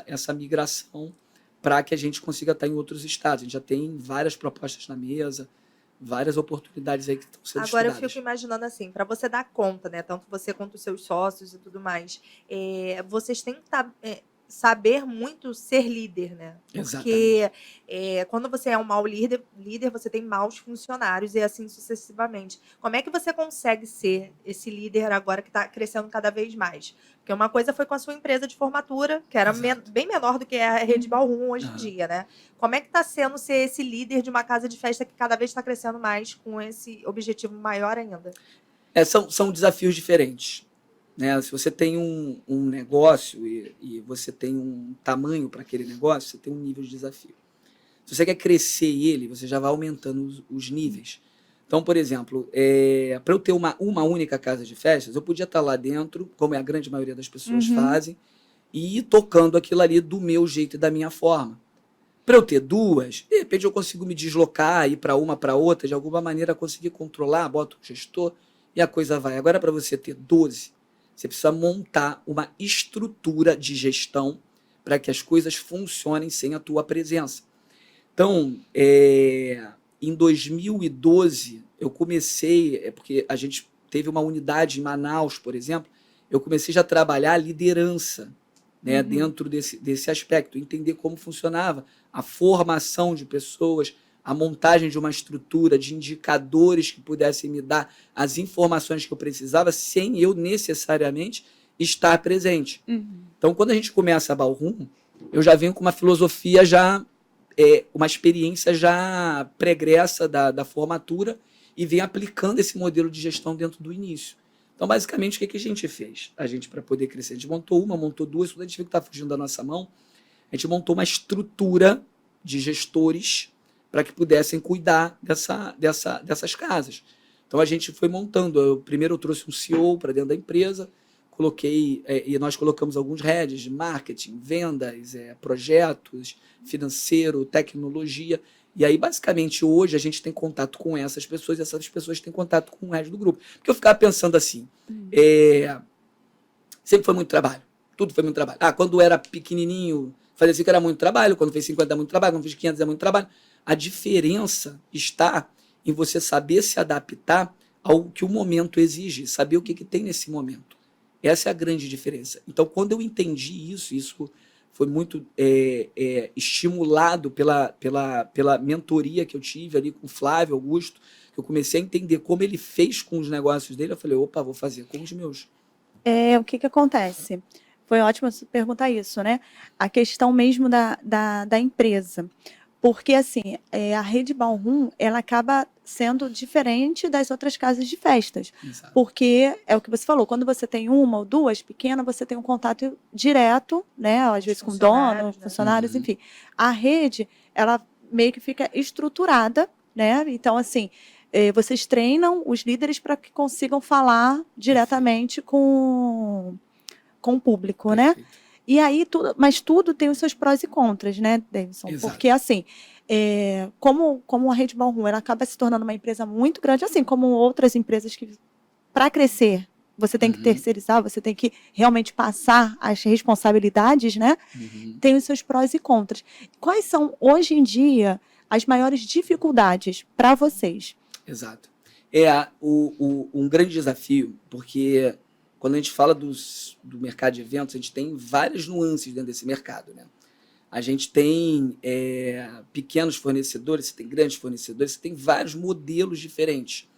C: essa migração para que a gente consiga estar em outros estados. A gente já tem várias propostas na mesa, várias oportunidades aí que estão sendo
B: Agora
C: estudadas.
B: eu fico imaginando assim, para você dar conta, né, tanto você quanto os seus sócios e tudo mais, vocês têm que saber muito ser líder, né? Porque quando você é um mau líder, você tem maus funcionários e assim sucessivamente. Como é que você consegue ser esse líder agora que está crescendo cada vez mais? Porque uma coisa foi com a sua empresa de formatura, que era bem menor do que a Rede Ballroom hoje em dia, né? Como é que está sendo ser esse líder de uma casa de festa que cada vez está crescendo mais com esse objetivo maior ainda?
C: São desafios diferentes. Né? Se você tem um negócio e você tem um tamanho para aquele negócio, você tem um nível de desafio. Se você quer crescer ele, você já vai aumentando os níveis. Então, por exemplo, para eu ter uma única casa de festas, eu podia estar lá dentro, como é a grande maioria das pessoas fazem, e ir tocando aquilo ali do meu jeito e da minha forma. Para eu ter duas, de repente eu consigo me deslocar, ir para uma, para outra, de alguma maneira conseguir controlar, boto o gestor e a coisa vai. Agora, para você ter 12, você precisa montar uma estrutura de gestão para que as coisas funcionem sem a tua presença. Então, em 2012, eu comecei, porque a gente teve uma unidade em Manaus, por exemplo, eu comecei já a trabalhar a liderança, né, dentro desse aspecto, entender como funcionava a formação de pessoas, a montagem de uma estrutura, de indicadores que pudessem me dar as informações que eu precisava, sem eu necessariamente estar presente. Então, quando a gente começa a Ballroom, eu já venho com uma filosofia uma experiência já pregressa da formatura e venho aplicando esse modelo de gestão dentro do início. Então, basicamente, o que a gente fez? A gente, para poder crescer, a gente montou uma, montou duas, quando a gente viu que está fugindo da nossa mão, a gente montou uma estrutura de gestores para que pudessem cuidar dessas casas. Então, a gente foi montando. Primeiro, eu trouxe um CEO para dentro da empresa, e nós colocamos alguns heads de marketing, vendas, projetos, financeiro, tecnologia. E aí, basicamente, hoje a gente tem contato com essas pessoas e essas pessoas têm contato com o resto do grupo. Porque eu ficava pensando assim, sempre foi muito trabalho. Tudo foi muito trabalho. Quando era pequenininho, fazia 5 era muito trabalho, quando fez 50 é muito trabalho, quando fez 500 é muito trabalho. A diferença está em você saber se adaptar ao que o momento exige, saber o que tem nesse momento. Essa é a grande diferença. Então, quando eu entendi isso foi muito estimulado pela mentoria que eu tive ali com o Flávio Augusto, que eu comecei a entender como ele fez com os negócios dele. Eu falei, opa, vou fazer com os meus.
A: O que acontece? Foi ótimo você perguntar isso, né? A questão mesmo da empresa. Porque, assim, a Rede Ballroom, ela acaba sendo diferente das outras casas de festas.
C: Exato.
A: Porque, é o que você falou, quando você tem uma ou duas pequenas, você tem um contato direto, né? Às vezes com o dono, funcionários, enfim. A rede, ela meio que fica estruturada, né? Então, assim, vocês treinam os líderes para que consigam falar diretamente com o público, né? E aí, mas tudo tem os seus prós e contras, né, Davidson?
C: Exato.
A: Porque, assim, como a Rede Ballroom, ela acaba se tornando uma empresa muito grande, assim como outras empresas que, para crescer, você tem que terceirizar, você tem que realmente passar as responsabilidades, né? Tem os seus prós e contras. Quais são, hoje em dia, as maiores dificuldades para vocês?
C: Exato. Um grande desafio, porque quando a gente fala do mercado de eventos, a gente tem várias nuances dentro desse mercado, né? A gente tem pequenos fornecedores, você tem grandes fornecedores, você tem vários modelos diferentes.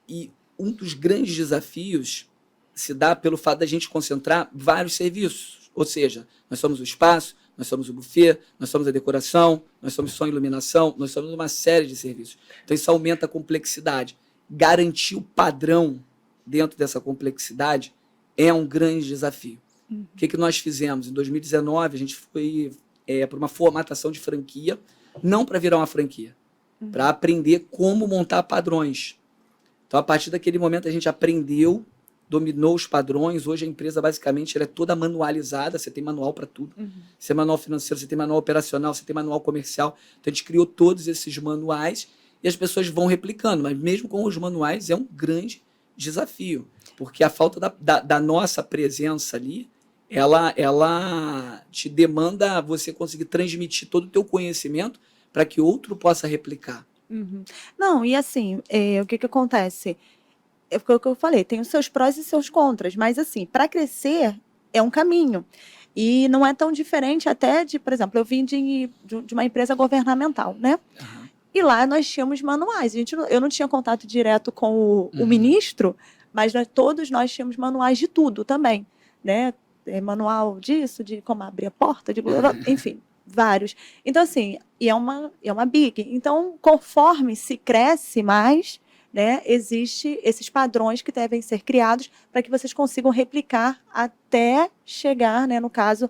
C: E um dos grandes desafios se dá pelo fato da gente concentrar vários serviços. Ou seja, nós somos o espaço, nós somos o buffet, nós somos a decoração, nós somos som e iluminação, nós somos uma série de serviços. Então isso aumenta a complexidade. Garantir o padrão dentro dessa complexidade é um grande desafio. O que nós fizemos? Em 2019, a gente foi para uma formatação de franquia, não para virar uma franquia, para aprender como montar padrões. Então, a partir daquele momento, a gente aprendeu, dominou os padrões. Hoje, a empresa, basicamente, ela é toda manualizada. Você tem manual para tudo. Você tem manual financeiro, você tem manual operacional, você tem manual comercial. Então, a gente criou todos esses manuais e as pessoas vão replicando. Mas, mesmo com os manuais, é um grande desafio, porque a falta da nossa presença ali, ela te demanda você conseguir transmitir todo o teu conhecimento para que outro possa replicar.
A: Não, e assim, o que acontece? Foi o que eu falei, tem os seus prós e seus contras, mas assim, para crescer é um caminho. E não é tão diferente até de, por exemplo, eu vim de uma empresa governamental, né? E lá nós tínhamos manuais. Eu não tinha contato direto com o ministro, mas todos nós tínhamos manuais de tudo também, né? Manual disso, de como abrir a porta, enfim, vários. Então, assim, é uma big. Então, conforme se cresce mais, né, existe esses padrões que devem ser criados para que vocês consigam replicar até chegar, né, no caso,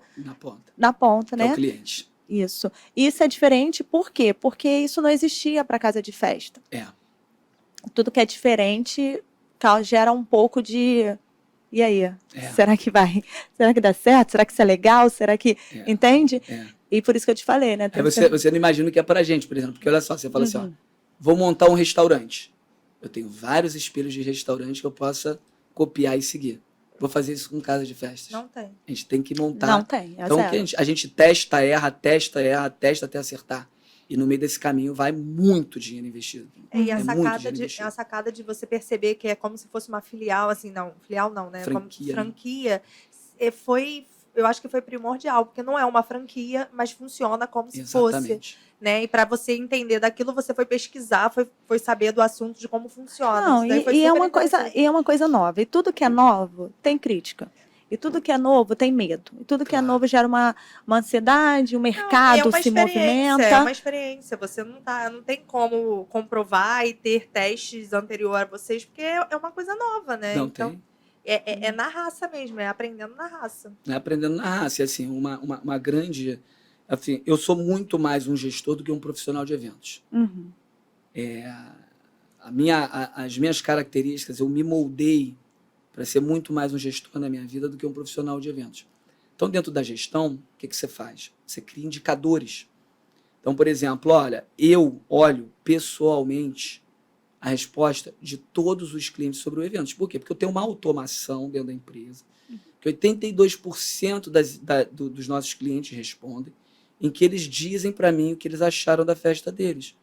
A: na ponta, né?
C: É o cliente.
A: Isso. Isso é diferente, por quê? Porque isso não existia para casa de festa. Tudo que é diferente gera um pouco de... E aí? Será que vai? Será que dá certo? Será que isso é legal? Será que... Entende? E por isso que eu te falei, né?
C: Você não imagina o que é pra gente, por exemplo. Porque olha só, você fala assim, ó, vou montar um restaurante. Eu tenho vários espelhos de restaurante que eu possa copiar e seguir. Vou fazer isso com casa de festas.
B: Não tem.
C: A gente tem que montar.
A: Não tem.
C: Então a gente testa, erra, testa até acertar. E no meio desse caminho vai muito dinheiro investido.
B: E a sacada de você perceber que é como se fosse uma filial, assim, não, filial não, né?
C: Franquia.
B: Como franquia, eu acho que foi primordial, porque não é uma franquia, mas funciona como se fosse. Né? E para você entender daquilo, você foi pesquisar, foi saber do assunto, de como funciona.
A: Não, e é uma coisa nova. E tudo que é novo tem crítica. E tudo que é novo tem medo. E tudo que é novo gera uma ansiedade, o mercado se movimenta.
B: É uma experiência. Você não tem como comprovar e ter testes anteriores a vocês, porque é uma coisa nova, né?
C: Não
B: então,
C: tem.
B: É na raça mesmo, é aprendendo na raça.
C: É aprendendo na raça. E, assim, uma grande... Assim, eu sou muito mais um gestor do que um profissional de eventos. As minhas características, eu me moldei para ser muito mais um gestor na minha vida do que um profissional de eventos. Então, dentro da gestão, o que você faz? Você cria indicadores. Então, por exemplo, olha, eu olho pessoalmente a resposta de todos os clientes sobre o evento. Por quê? Porque eu tenho uma automação dentro da empresa, que 82% dos nossos clientes respondem, em que eles dizem para mim o que eles acharam da festa deles.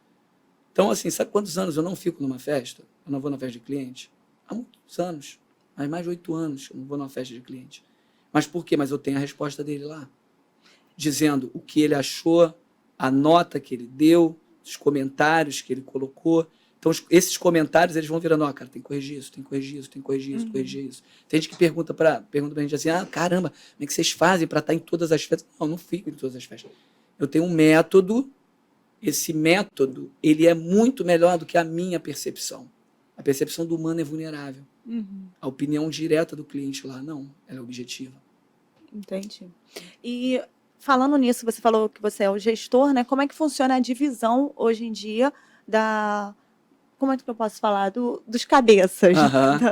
C: Então, assim, sabe quantos anos eu não fico numa festa? Eu não vou na festa de cliente? Há muitos anos. Há mais de 8 anos que eu não vou numa festa de cliente. Mas por quê? Mas eu tenho a resposta dele lá. Dizendo o que ele achou, a nota que ele deu, os comentários que ele colocou. Então, esses comentários, eles vão virando, cara, tem que corrigir isso, tem que corrigir isso, tem que corrigir isso, corrigir isso. Tem gente que pergunta pra gente assim, caramba, como é que vocês fazem para estar em todas as festas? Não fico em todas as festas. Eu tenho um método, esse método, ele é muito melhor do que a minha percepção. A percepção do humano é vulnerável. A opinião direta do cliente lá, não, ela é objetiva.
A: Entendi. E falando nisso, você falou que você é o gestor, né? Como é que funciona a divisão hoje em dia como é que eu posso falar? Dos cabeças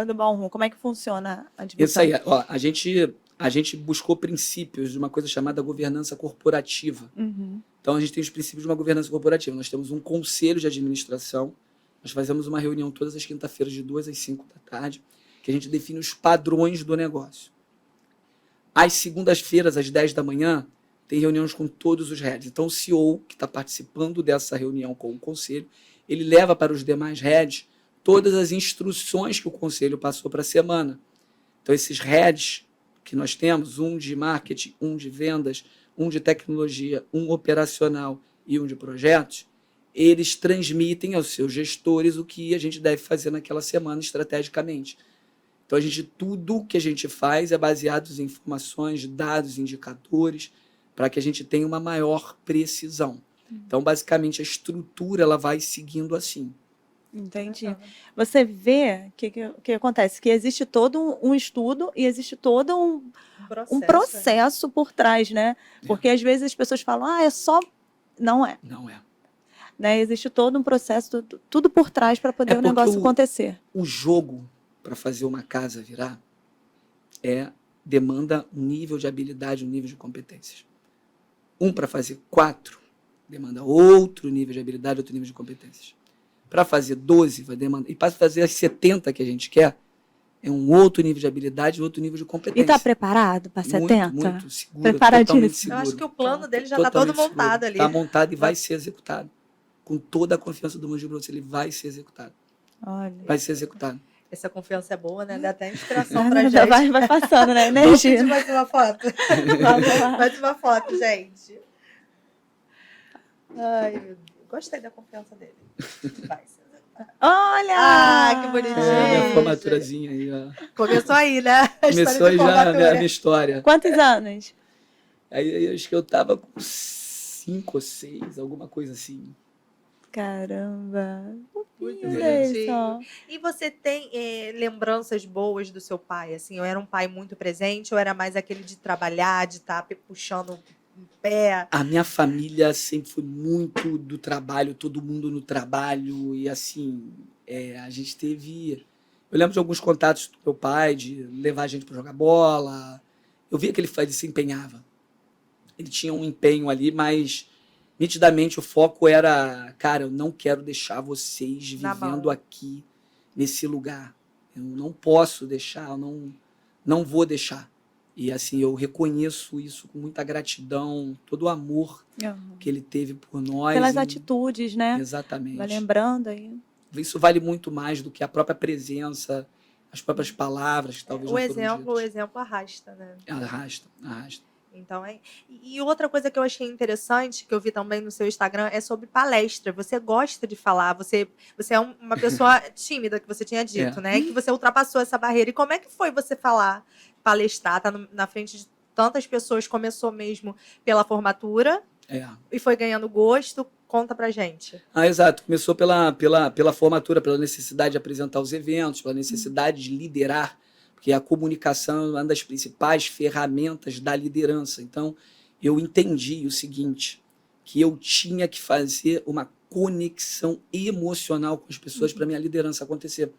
A: do Ballroom. Como é que funciona a divisão?
C: Isso aí, ó, a gente a gente buscou princípios de uma coisa chamada governança corporativa.
A: Uhum.
C: Então, a gente tem os princípios de uma governança corporativa. Nós temos um conselho de administração, nós fazemos uma reunião todas as quinta-feiras, de 2 às 5 da tarde, que a gente define os padrões do negócio. Às segundas-feiras, às 10 da manhã, tem reuniões com todos os heads. Então, o CEO, que está participando dessa reunião com o conselho, ele leva para os demais heads todas as instruções que o conselho passou para a semana. Então, esses heads que nós temos, um de marketing, um de vendas, um de tecnologia, um operacional e um de projetos, eles transmitem aos seus gestores o que a gente deve fazer naquela semana estrategicamente. Então, tudo que a gente faz é baseado em informações, dados, indicadores, para que a gente tenha uma maior precisão. Então, basicamente, a estrutura ela vai seguindo assim.
A: Entendi. Você vê que acontece? Que existe todo um estudo e existe todo um processo por trás, né? Porque às vezes as pessoas falam, é só... Não é.
C: Não é.
A: Né? Existe todo um processo, tudo por trás para poder o negócio acontecer.
C: O jogo para fazer uma casa virar demanda um nível de habilidade, um nível de competências. Para fazer 4 demanda outro nível de habilidade, outro nível de competências. Para fazer 12 vai demandar, e para fazer as 70 que a gente quer, é um outro nível de habilidade, outro nível de competência.
A: E está preparado para 70?
C: Muito seguro,
A: preparadíssimo.
C: Seguro.
B: Eu acho que o plano dele já está todo montado ali.
C: Está montado e vai ser executado. Com toda a confiança do mundo de você, ele vai ser executado.
A: Olha.
C: Vai ser executado.
B: Essa confiança é boa, né? Dá até inspiração pra gente.
A: Vai passando, né? Energia.
B: Vamos pedir mais uma foto. Mais uma foto, gente. Ai, meu Deus. Gostei da confiança dele. Vai ser.
A: Olha!
B: Que bonitinho.
C: Minha formaturazinha aí, ó.
B: Começou aí, né?
C: Começou aí já a minha história.
A: Quantos anos?
C: Aí acho que eu tava com 5 ou 6, alguma coisa assim.
A: Caramba.
B: Muito
A: bonitinho.
B: E você tem lembranças boas do seu pai? Assim, eu era um pai muito presente, ou era mais aquele de trabalhar, de estar puxando um pé?
C: A minha família sempre foi muito do trabalho, todo mundo no trabalho. E assim, a gente teve... Eu lembro de alguns contatos do meu pai, de levar a gente para jogar bola. Eu via que ele se empenhava. Ele tinha um empenho ali, mas... nitidamente o foco era, cara, eu não quero deixar vocês vivendo aqui nesse lugar. Eu não posso deixar, eu não vou deixar. E assim, eu reconheço isso com muita gratidão, todo o amor que ele teve por nós.
A: Pelas atitudes, né?
C: Exatamente.
A: Vai lembrando aí.
C: Isso vale muito mais do que a própria presença, as próprias palavras que talvez
B: o exemplo arrasta, né?
C: Arrasta.
B: Então, e outra coisa que eu achei interessante, que eu vi também no seu Instagram, é sobre palestra. Você gosta de falar, você é uma pessoa tímida, que você tinha dito, né? Que você ultrapassou essa barreira. E como é que foi você palestrar, tá na frente de tantas pessoas? Começou mesmo pela formatura e foi ganhando gosto. Conta pra gente.
C: Exato. Começou pela formatura, pela necessidade de apresentar os eventos, pela necessidade de liderar, porque a comunicação é uma das principais ferramentas da liderança. Então, eu entendi o seguinte, que eu tinha que fazer uma conexão emocional com as pessoas para minha liderança acontecer.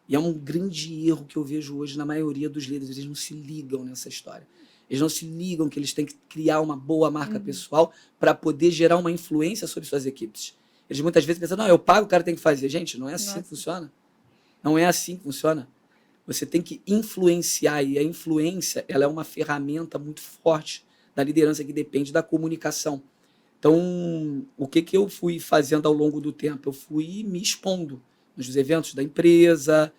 C: E é um grande erro que eu vejo hoje na maioria dos líderes. Eles não se ligam nessa história. Eles não se ligam que eles têm que criar uma boa marca pessoal para poder gerar uma influência sobre suas equipes. Eles muitas vezes pensam, não, eu pago, o cara tem que fazer. Gente, não é assim que funciona. Não é assim que funciona. Você tem que influenciar, e a influência ela é uma ferramenta muito forte da liderança que depende da comunicação. Então, o que eu fui fazendo ao longo do tempo? Eu fui me expondo nos eventos da empresa,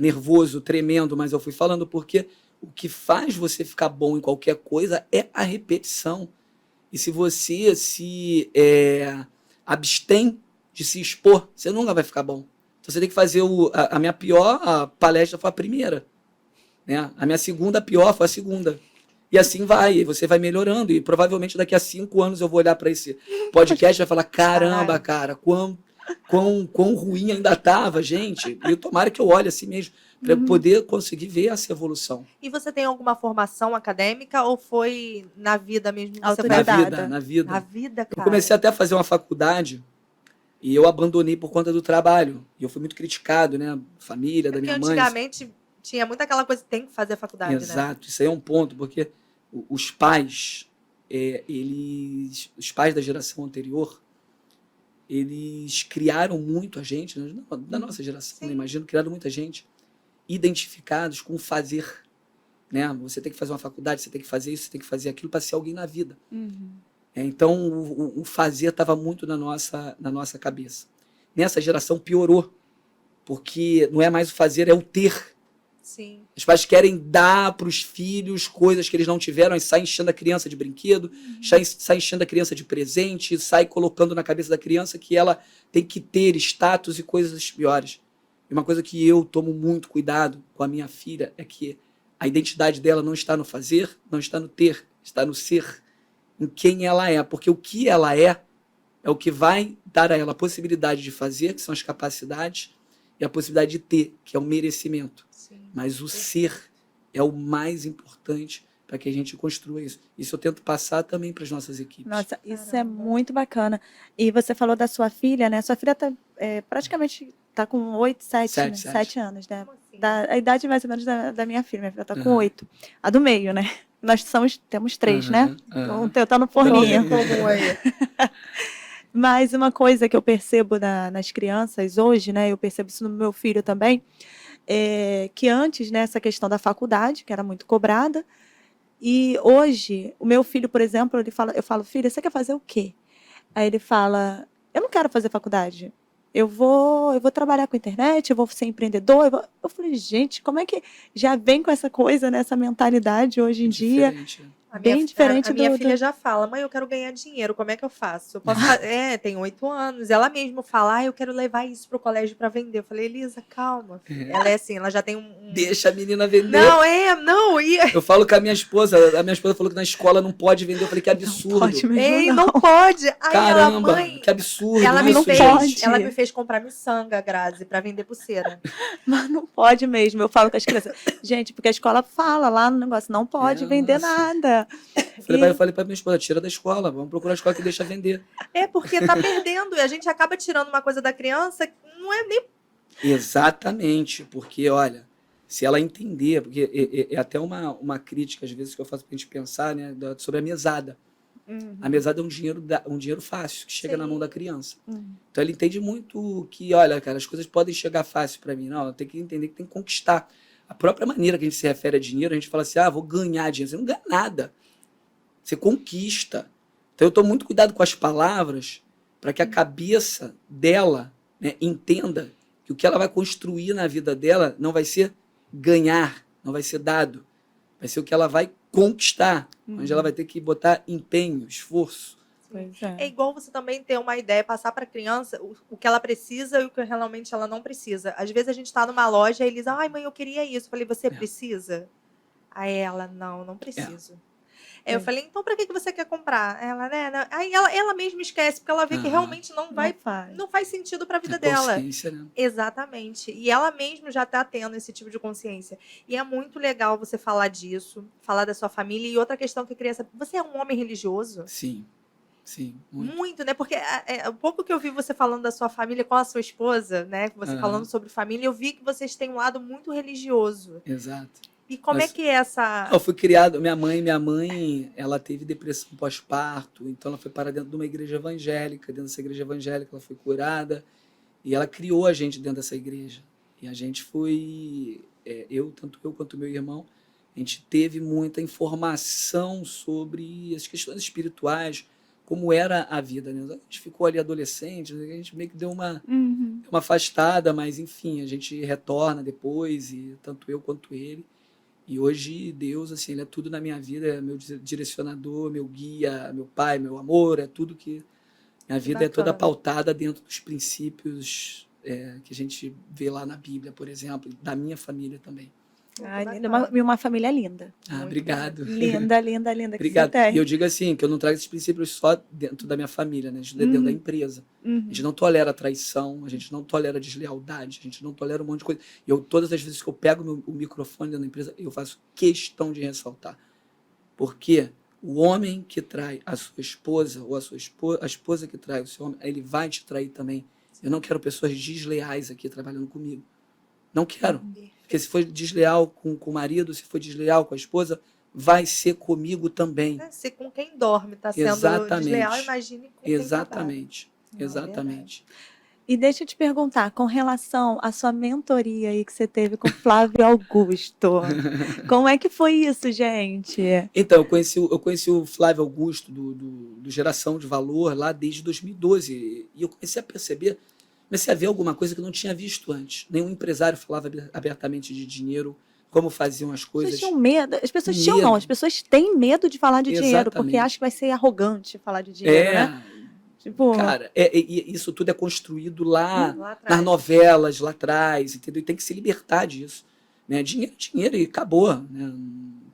C: nervoso, tremendo, mas eu fui falando porque o que faz você ficar bom em qualquer coisa é a repetição. E se você se abstém de se expor, você nunca vai ficar bom. Então você tem que fazer a minha pior palestra foi a primeira. Né? A minha segunda pior foi a segunda. E assim vai, e você vai melhorando. E provavelmente daqui a 5 anos eu vou olhar para esse podcast e vai falar, caramba, cara, quão ruim ainda estava, gente. E tomara que eu olhe assim mesmo, para poder conseguir ver essa evolução.
B: E você tem alguma formação acadêmica ou foi na vida mesmo?
C: Na vida.
B: Na vida, cara.
C: Eu comecei até a fazer uma faculdade e eu abandonei por conta do trabalho. E eu fui muito criticado, né? Família, da minha mãe.
B: Antigamente tinha muito aquela coisa, tem que fazer a faculdade, né?
C: Exato, isso aí é um ponto, porque os pais, os pais da geração anterior, eles criaram muito a gente, né, da nossa geração, né, imagino, criaram muita gente identificados com o fazer, né? Você tem que fazer uma faculdade, você tem que fazer isso, você tem que fazer aquilo para ser alguém na vida. Então, o fazer estava muito na nossa cabeça. Nessa geração piorou, porque não é mais o fazer, é o ter.
B: Sim.
C: Os pais querem dar para os filhos coisas que eles não tiveram, e sai enchendo a criança de brinquedo, sai enchendo a criança de presente, sai colocando na cabeça da criança que ela tem que ter status e coisas piores. E uma coisa que eu tomo muito cuidado com a minha filha é que a identidade dela não está no fazer, não está no ter, está no ser, em quem ela é. Porque o que ela é o que vai dar a ela a possibilidade de fazer, que são as capacidades, e a possibilidade de ter, que é o merecimento.
B: Sim.
C: Mas o ser é o mais importante para que a gente construa isso. Isso eu tento passar também para as nossas equipes.
A: Nossa, isso é muito bacana. E você falou da sua filha, né? Sua filha praticamente está com 8, 7 anos, né?
B: Como assim?
A: A idade mais ou menos da minha filha. Minha filha está com 8. A do meio, né? Nós temos 3, né? O teu tá no forninho.
B: Comum aí.
A: Mas uma coisa que eu percebo nas crianças hoje, né? Eu percebo isso no meu filho também, que antes, né, essa questão da faculdade, que era muito cobrada, e hoje, o meu filho, por exemplo, eu falo, filho, você quer fazer o quê? Aí ele fala, eu não quero fazer faculdade. Eu vou trabalhar com internet, eu vou ser empreendedor. Eu falei, gente, como é que já vem com essa coisa, né, essa mentalidade hoje em dia?
C: Diferente, né?
A: Bem diferente
B: a minha
A: do-
B: filha já fala, mãe, eu quero ganhar dinheiro, como é que eu faço? Eu posso tem 8 anos. Ela mesmo fala, eu quero levar isso pro colégio para vender. Eu falei, Elisa, calma. Ela é assim, ela já tem um...
C: Deixa a menina vender.
B: Não, e...
C: Eu falo com a minha esposa falou que na escola não pode vender. Eu falei, que absurdo.
A: Pode mesmo,
B: Ei,
A: não.
B: não pode. Aí ela,
C: Caramba,
B: mãe...
C: que absurdo
B: Ela me,
C: isso,
A: não
B: fez,
A: pode.
B: ela me fez comprar miçanga, Grazi, para vender pulseira.
A: Mas não pode mesmo. Eu falo com as crianças, gente, porque a escola fala lá no negócio, não pode vender
C: nossa.
A: nada.
C: Eu falei pra minha esposa, tira da escola, vamos procurar a escola que deixa vender.
B: É porque tá perdendo e a gente acaba tirando uma coisa da criança que não é nem...
C: Exatamente, porque, olha, se ela entender, porque é até uma crítica, às vezes, que eu faço pra gente pensar, né, sobre a mesada. A mesada é um dinheiro fácil, que chega na mão da criança. Então, ele entende muito que, olha, cara, as coisas podem chegar fácil para mim. Não, tem que entender que tem que conquistar. A própria maneira que a gente se refere a dinheiro, a gente fala assim, vou ganhar dinheiro. Você não ganha nada. Você conquista. Então, eu estou muito cuidado com as palavras para que a cabeça dela, né, entenda que o que ela vai construir na vida dela não vai ser ganhar, não vai ser dado. Vai ser o que ela vai conquistar, onde ela vai ter que botar empenho, esforço.
A: Pois
B: É igual você também ter uma ideia, passar para a criança o que ela precisa e o que realmente ela não precisa. Às vezes a gente está numa loja e eles, ai mãe, eu queria isso. Eu falei, você precisa? Aí ela, não preciso. Aí eu falei, então para que você quer comprar? Ela, né? Aí ela mesma esquece, porque ela vê que realmente não faz sentido para a vida dela.
C: Consciência, né?
B: Exatamente. E ela mesma já está tendo esse tipo de consciência. E é muito legal você falar disso, falar da sua família. E outra questão que eu queria saber, você é um homem religioso?
C: Sim, muito.
B: Muito, né? Porque o pouco que eu vi você falando da sua família com a sua esposa, né? Você falando sobre família, eu vi que vocês têm um lado muito religioso.
C: Exato.
B: E como é que é essa...
C: Eu fui criado, minha mãe, ela teve depressão pós-parto, então ela foi para dentro de uma igreja evangélica, dentro dessa igreja evangélica ela foi curada, e ela criou a gente dentro dessa igreja. E a gente foi, tanto eu quanto meu irmão, a gente teve muita informação sobre as questões espirituais, como era a vida, né? A gente ficou ali adolescente, a gente meio que deu uma afastada, mas enfim, a gente retorna depois, e tanto eu quanto ele. E hoje Deus, assim, ele é tudo na minha vida, é meu direcionador, meu guia, meu pai, meu amor, é tudo que... Minha vida é toda pautada dentro dos princípios que a gente vê lá na Bíblia, por exemplo, da minha família também.
A: Ai, linda, uma família linda.
C: Obrigado.
A: Linda, linda, linda.
C: Obrigado.
A: Que você tem.
C: E eu digo assim, que eu não trago esses princípios só dentro da minha família, né? Dentro da empresa. A gente não tolera traição, a gente não tolera deslealdade, a gente não tolera um monte de coisa. E todas as vezes que eu pego o microfone dentro da empresa, eu faço questão de ressaltar. Porque o homem que trai a sua esposa, ou a esposa que trai o seu homem, ele vai te trair também. Eu não quero pessoas desleais aqui trabalhando comigo. Não quero. Porque se foi desleal com o marido, se foi desleal com a esposa, vai ser comigo também.
B: Se com quem dorme está sendo
C: Exatamente.
B: desleal, imagine com quem trabalha.
C: Exatamente.
B: Não, é
C: Exatamente.
A: E deixa eu te perguntar, com relação à sua mentoria aí que você teve com Flávio Augusto, como é que foi isso, gente?
C: Então, eu conheci o Flávio Augusto do Geração de Valor lá desde 2012. E eu comecei a perceber, comecei a ver alguma coisa que eu não tinha visto antes. Nenhum empresário falava abertamente de dinheiro, como faziam as
A: As
C: coisas.
A: pessoas tinham medo. As pessoas tinham,
C: Medo.
A: não. As pessoas têm medo de falar de dinheiro, porque
C: Exatamente.
A: acham que vai ser arrogante falar de dinheiro, né? Tipo,
C: Cara, e isso tudo é construído lá
B: Lá
C: nas
B: atrás.
C: novelas, lá atrás, entendeu? E tem que se libertar disso. Né? Dinheiro é dinheiro e acabou. Né?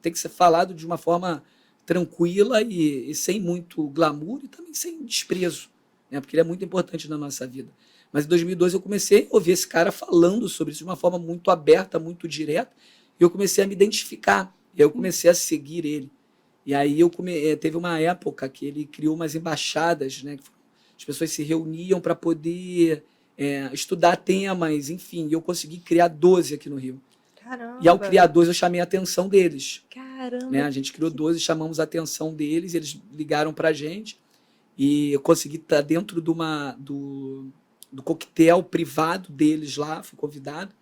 C: Tem que ser falado de uma forma tranquila e sem muito glamour e também sem desprezo, né? Porque ele é muito importante na nossa vida. Mas em 2012 eu comecei a ouvir esse cara falando sobre isso de uma forma muito aberta, muito direta, e eu comecei a me identificar. E eu comecei a seguir ele. E aí teve uma época que ele criou umas embaixadas, né? As pessoas se reuniam para poder estudar temas, enfim. E eu consegui criar 12 aqui no Rio.
B: Caramba.
C: E ao criar 12, eu chamei a atenção deles.
A: caramba.
C: Né? A gente criou 12, chamamos a atenção deles, eles ligaram para a gente. E eu consegui estar dentro do coquetel privado deles lá, fui convidado.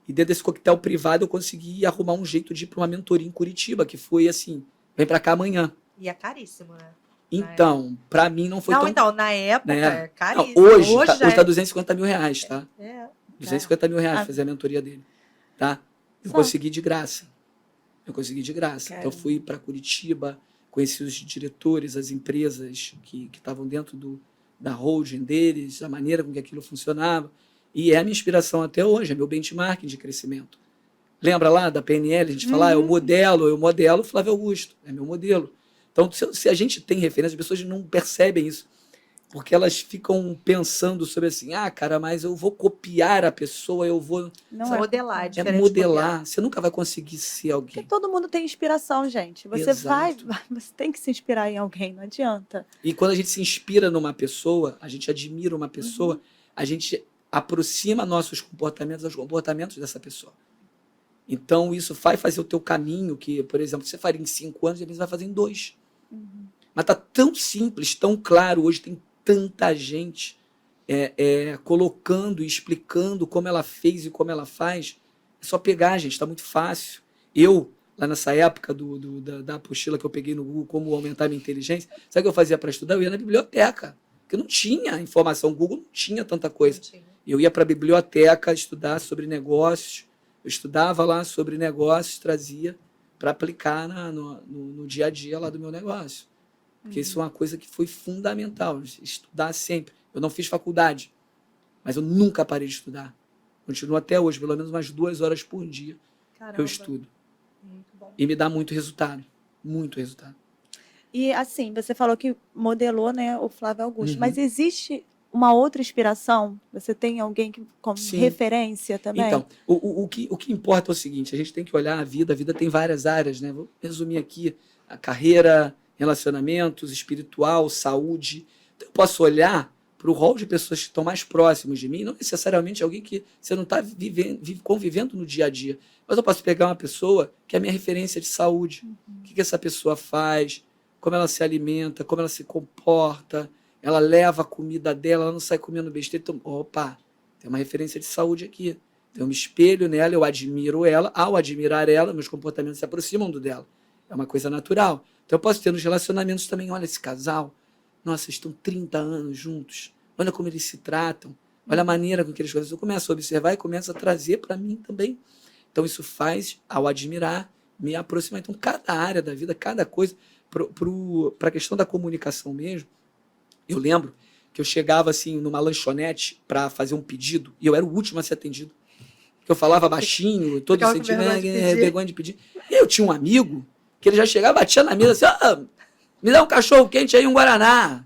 C: E dentro desse coquetel privado eu consegui arrumar um jeito de ir para uma mentoria em Curitiba, que foi assim, vem para cá amanhã.
B: E é caríssimo, né?
C: Então, para mim não foi
B: Não,
C: tão...
B: então, na época,
C: né?
B: é
C: Não,
B: caríssimo.
C: hoje
B: já
C: tá 250 mil reais, tá?
B: é.
C: 250 mil reais
A: Ah.
C: fazer a mentoria dele, tá? Eu
A: Só.
C: consegui de graça. Eu consegui de graça. Então, eu
A: Caramba.
C: fui para Curitiba, conheci os diretores, as empresas que estavam dentro da holding deles, a maneira com que aquilo funcionava. E é a minha inspiração até hoje, é meu benchmarking de crescimento. Lembra lá da PNL? A gente fala, eu modelo Flávio Augusto, é meu modelo. Então, se a gente tem referência, as pessoas não percebem isso, porque elas ficam pensando sobre assim, cara, mas eu vou copiar a pessoa, eu vou...
A: Não
C: sabe?
A: é.
B: Modelar,
C: É
B: diferente de
C: modelar. Você nunca vai conseguir ser
A: Porque
C: alguém.
A: todo mundo tem inspiração, gente. Você
C: Exato.
A: você tem que se inspirar em alguém, não adianta.
C: E quando a gente se inspira numa pessoa, a gente admira uma pessoa, a gente aproxima nossos comportamentos aos comportamentos dessa pessoa. Então, isso vai fazer o teu caminho, que, por exemplo, você faria em 5 anos, e eles vai fazer em 2. Mas tá tão simples, tão claro, hoje tem tanta gente colocando e explicando como ela fez e como ela faz. É só pegar, gente, tá muito fácil. Eu, lá nessa época da apostila que eu peguei no Google, como aumentar minha inteligência, sabe o que eu fazia para estudar? Eu ia na biblioteca, porque não tinha informação, o Google não tinha tanta coisa. Eu ia para a biblioteca estudar sobre negócios, eu estudava lá sobre negócios, trazia para aplicar no dia a dia lá do meu negócio. Porque isso é uma coisa que foi fundamental, estudar sempre. Eu não fiz faculdade, mas eu nunca parei de estudar. Continuo até hoje, pelo menos umas 2 horas por dia
B: Caramba.
C: eu estudo.
B: Muito bom.
C: E me dá muito resultado, muito resultado.
A: E assim, você falou que modelou, né, o Flávio Augusto,
C: Uhum.
A: mas existe uma outra inspiração? Você tem alguém como
C: Sim.
A: referência também?
C: Então, o que importa é o seguinte, a gente tem que olhar a vida tem várias áreas, né? Vou resumir aqui, a carreira, relacionamentos, espiritual, saúde. Então, eu posso olhar para o rol de pessoas que estão mais próximas de mim, não necessariamente alguém que você não está convivendo no dia a dia, mas eu posso pegar uma pessoa que é a minha referência de saúde. O que essa pessoa faz, como ela se alimenta, como ela se comporta, ela leva a comida dela, ela não sai comendo besteira. Então, opa, tem uma referência de saúde aqui. Então, eu me espelho nela, eu admiro ela. Ao admirar ela, meus comportamentos se aproximam do dela. É uma coisa natural. Então, eu posso ter nos relacionamentos também, olha esse casal, nossa, estão 30 anos juntos, olha como eles se tratam, olha a maneira com que eles fazem. Eu começo a observar e começo a trazer para mim também. Então, isso faz, ao admirar, me aproximar. Então, cada área da vida, cada coisa, para a questão da comunicação mesmo, eu lembro que eu chegava assim numa lanchonete para fazer um pedido e eu era o último a ser atendido. Porque eu falava baixinho, todo
B: Ficava com
C: sentindo
B: vergonha de pedir.
C: E eu tinha um amigo que ele já chegava, batia na mesa assim, me dá um cachorro quente aí, um guaraná.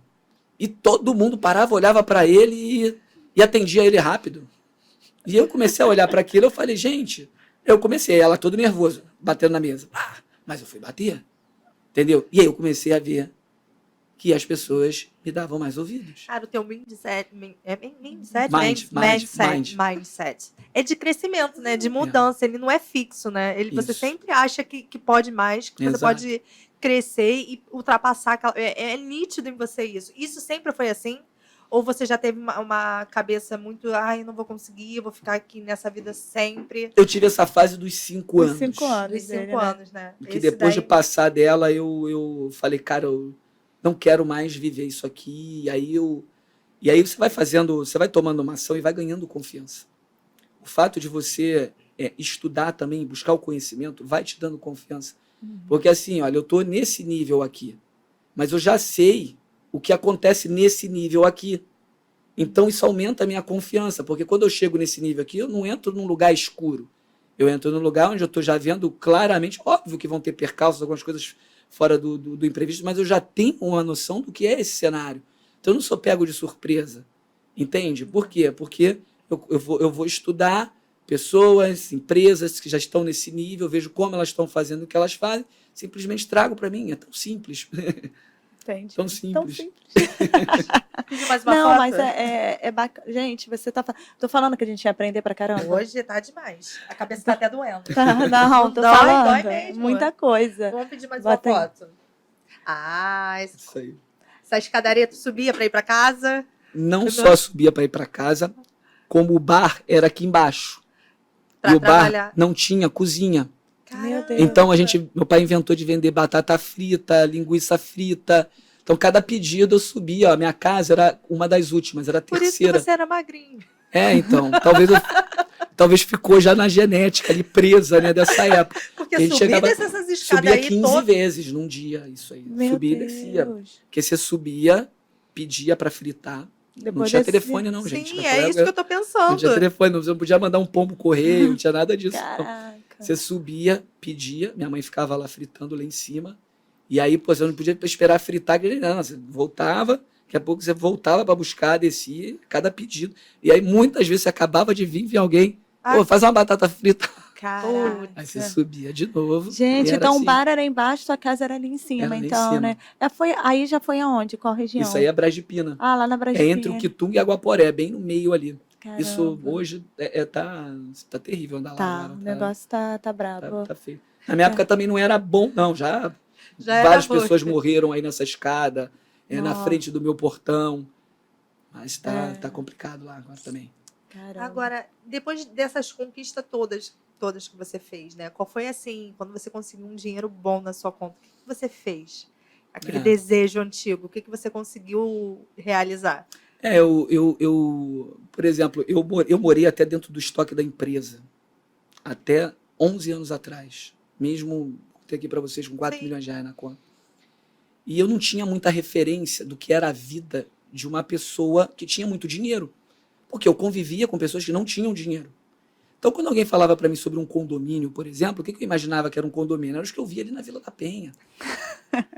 C: E todo mundo parava, olhava para ele e atendia ele rápido. E eu comecei a olhar para aquilo, eu falei, gente, ela todo nervoso, batendo na mesa. Mas eu fui bater, entendeu? E aí eu comecei a ver que as pessoas me davam mais ouvidos.
B: Cara, o teu mindset é de crescimento, né? De mudança. Ele não é fixo, né? Você
C: Isso.
B: sempre acha que pode mais, que você
C: Exato.
B: pode crescer e ultrapassar. É nítido em você isso. Isso sempre foi assim? Ou você já teve uma cabeça muito, ai, não vou conseguir, eu vou ficar aqui nessa vida sempre?
C: Eu tive essa fase dos 5
A: Os
C: anos.
A: 5 anos.
B: Dos 5
A: dele, né?
B: anos, né?
C: Que
B: Esse
C: depois de
B: daí-
C: passar dela, eu falei, cara, eu não quero mais viver isso aqui. E aí você vai fazendo, você vai tomando uma ação e vai ganhando confiança. O fato de você estudar também, buscar o conhecimento, vai te dando confiança. Porque assim, olha, eu tô nesse nível aqui, mas eu já sei o que acontece nesse nível aqui. Então isso aumenta a minha confiança, porque quando eu chego nesse nível aqui, eu não entro num lugar escuro. Eu entro num lugar onde eu estou já vendo claramente, óbvio que vão ter percalços, algumas coisas fora do imprevisto, mas eu já tenho uma noção do que é esse cenário. Então eu não sou pego de surpresa. Entende? Por quê? Porque eu vou estudar pessoas, empresas que já estão nesse nível, vejo como elas estão fazendo o que elas fazem, simplesmente trago para mim. É tão simples.
A: Entendi.
C: Tão simples.
B: Pedir mais uma
A: Não,
B: foto?
A: mas é bacana. Gente, você tá. Tô falando que a gente ia aprender pra caramba.
B: Hoje tá demais. A cabeça tá até doendo.
A: Tá, não, tô
B: Dói,
A: falando.
B: dói mesmo.
A: Muita coisa.
B: Vamos pedir mais
A: Bota
B: uma
A: aí.
B: foto. Ah,
C: Isso aí.
B: essa escadaria tu subia pra ir pra casa?
C: Não só subia para ir para casa, como o bar era aqui embaixo.
B: Pra
C: E o
B: trabalhar.
C: bar não tinha cozinha.
A: Meu Deus.
C: Então meu pai inventou de vender batata frita, linguiça frita. Então cada pedido eu subia, ó, minha casa era uma das últimas, era a
B: Por isso que
C: terceira.
B: você era magrinho.
C: Então, talvez ficou já na genética ali presa, né, dessa época.
B: Porque
C: A gente
B: subir
C: chegava-
B: dessas escadas
C: Subia
B: aí
C: 15
B: todo...
C: vezes num dia, isso aí.
A: Meu
C: Subia e
A: Deus.
C: descia. Porque você subia, pedia para fritar. Não
A: Depois
C: tinha
A: desse-
C: telefone não, gente.
B: Sim,
C: Naquela
B: é isso
C: época
B: que eu tô
C: Não
B: pensando.
C: tinha telefone, não podia mandar um pombo correio, não tinha nada disso. Não.
A: Caraca.
C: Você subia, pedia, minha mãe ficava lá fritando lá em cima, e aí, pô, você não podia esperar fritar, não, você voltava, daqui a pouco você voltava para buscar, descia, cada pedido. E aí, muitas vezes, você acabava de vir alguém, pô, faz uma batata frita.
A: Caraca.
C: Aí você subia de novo.
A: Gente,
C: e era
A: então
C: assim.
A: o bar era embaixo, sua casa era ali em cima,
C: Era ali em
A: então,
C: cima.
A: né? Aí já foi aonde? Qual região?
C: Isso aí é Brás de Pina.
A: Ah, lá na
C: É
A: Brasília.
C: entre o Quitunga e Aguaporé, bem no meio ali.
A: Caramba.
C: Isso hoje tá terrível andar lá
A: Tá,
C: agora.
A: o negócio tá brabo.
C: Tá feio. Na minha época também não era bom, não. Já
B: Já
C: várias
B: era
C: pessoas
B: muito.
C: morreram aí nessa escada, na
A: Nossa.
C: frente do meu portão. Mas
A: É.
C: tá complicado lá agora também.
A: Caramba.
B: Agora, depois dessas conquistas todas que você fez, né? Qual foi assim, quando você conseguiu um dinheiro bom na sua conta? O que você fez? Aquele desejo antigo, o que você conseguiu realizar?
C: Por exemplo, eu morei até dentro do estoque da empresa. Até 11 anos atrás. Mesmo, ter aqui para vocês, com 4
B: Sim.
C: milhões de reais na conta. E eu não tinha muita referência do que era a vida de uma pessoa que tinha muito dinheiro. Porque eu convivia com pessoas que não tinham dinheiro. Então, quando alguém falava para mim sobre um condomínio, por exemplo, o que eu imaginava que era um condomínio? Era os que eu via ali na Vila da Penha.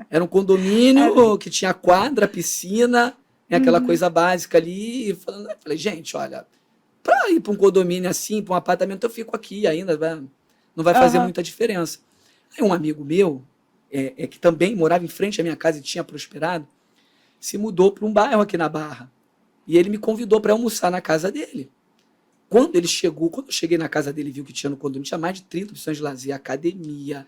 C: Era um condomínio que tinha quadra, piscina, aquela coisa básica ali. E falei, gente, olha, para ir para um condomínio assim, para um apartamento, eu fico aqui ainda, não vai fazer muita diferença. Aí um amigo meu, que também morava em frente à minha casa e tinha prosperado, se mudou para um bairro aqui na Barra. E ele me convidou para almoçar na casa dele. Quando eu cheguei na casa dele e viu que tinha no condomínio, tinha mais de 30 opções de lazer, academia,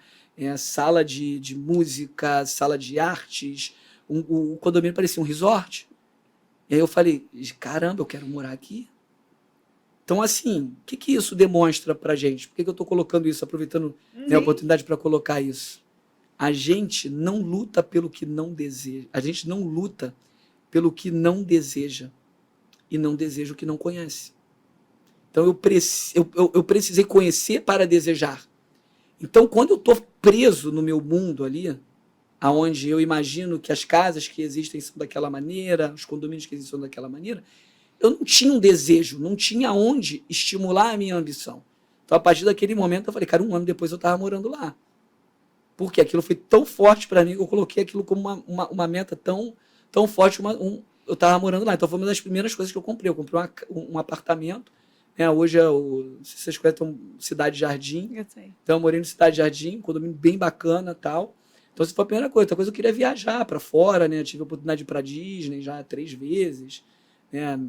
C: sala de música, sala de artes. O condomínio parecia um resort. E aí eu falei, caramba, eu quero morar aqui. Então, assim, o que isso demonstra pra gente? Por que eu estou colocando isso, aproveitando a oportunidade para colocar isso? A gente não luta pelo que não deseja. A gente não luta pelo que não deseja. E não deseja o que não conhece. Então, eu precisei conhecer para desejar. Então, quando eu estou preso no meu mundo ali, aonde eu imagino que as casas que existem são daquela maneira, os condomínios que existem são daquela maneira, eu não tinha um desejo, não tinha onde estimular a minha ambição. Então, a partir daquele momento, eu falei, cara, 1 ano depois eu estava morando lá. Porque aquilo foi tão forte para mim que eu coloquei aquilo como uma meta tão forte. Eu estava morando lá. Então, foi uma das primeiras coisas que eu comprei. Eu comprei um apartamento. Hoje, não sei se vocês conhecem, Cidade Jardim.
A: Eu sei.
C: Então, eu morei no Cidade Jardim, um condomínio bem bacana e tal. Então, essa foi a primeira coisa. Outra coisa, eu queria viajar para fora, né? Eu tive a oportunidade de ir para Disney já 3 vezes. né?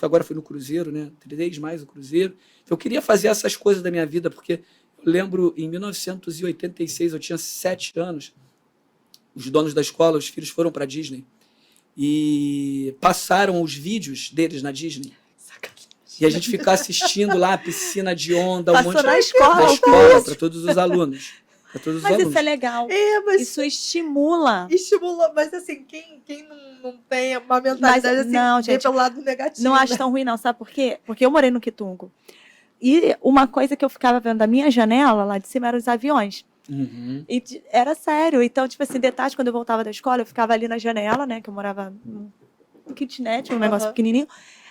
C: Agora fui no Cruzeiro, né? 3 mais o Cruzeiro. Então, eu queria fazer essas coisas da minha vida, porque eu lembro, em 1986, eu tinha 7 anos, os donos da escola, os filhos foram para a Disney e passaram os vídeos deles na Disney. E a gente ficou assistindo lá a piscina de onda,
A: Passou na
C: na
A: escola,
C: escola para todos os alunos. Pra todos os
A: Mas
C: alunos.
A: isso é legal.
B: Mas
A: Isso estimula.
B: estimula, mas assim, quem não tem uma mentalidade assim,
A: não,
B: vê
A: gente,
B: pelo lado negativo.
A: Não acho
B: né?
A: tão ruim, não. Sabe por quê? Porque eu morei no Quitungo. E uma coisa que eu ficava vendo da minha janela, lá de cima, eram os aviões.
C: Uhum.
A: E era sério. Então, tipo assim, de tarde, quando eu voltava da escola, eu ficava ali na janela, né? Que eu morava num kitnet, um negócio pequenininho.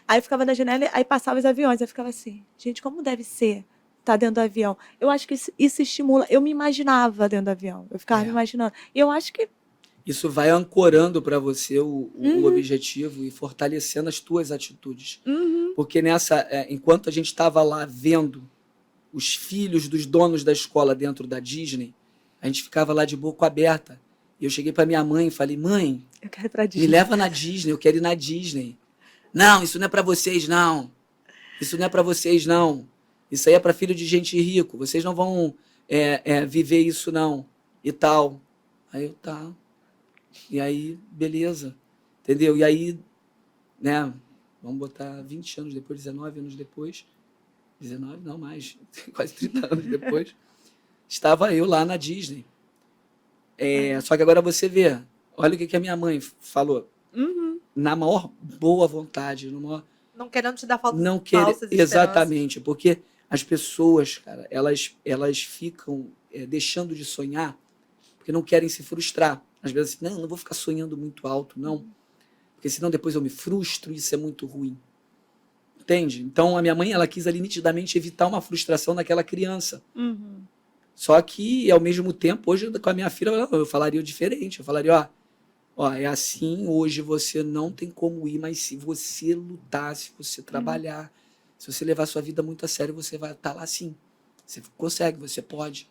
A: Aí eu ficava na janela, aí passava os aviões. Eu ficava assim, gente, como deve ser estar dentro do avião? Eu acho que isso estimula. Eu me imaginava dentro do avião. Eu ficava me imaginando. E eu acho que
C: isso vai ancorando para você o objetivo e fortalecendo as tuas atitudes. Porque enquanto a gente estava lá vendo os filhos dos donos da escola dentro da Disney, a gente ficava lá de boca aberta. E eu cheguei para minha mãe e falei, mãe,
A: eu quero ir pra Disney.
C: me leva na Disney, eu quero ir na Disney. Não, isso não é para vocês, não. Isso não é para vocês, não. Isso aí é para filho de gente rico. Vocês não vão viver isso, não. E tal. Aí eu, tá. E aí, beleza. Entendeu? E aí, né, vamos botar 20 anos depois, 19 anos depois, 19, não mais, quase 30 anos depois, estava eu lá na Disney. Só que agora você vê, olha o que a minha mãe falou. Na maior boa vontade, no maior...
B: Não querendo te dar falsas
C: exatamente, porque as pessoas, cara, elas ficam deixando de sonhar porque não querem se frustrar. Às vezes, não vou ficar sonhando muito alto, não. Porque senão depois eu me frustro e isso é muito ruim. Entende? Então, a minha mãe, ela quis ali nitidamente evitar uma frustração naquela criança. Só que, ao mesmo tempo, hoje, com a minha filha, eu falaria diferente. Eu falaria, ó, é assim, hoje você não tem como ir, mas se você lutar, se você trabalhar, se você levar a sua vida muito a sério, você vai estar lá sim. Você consegue, você pode.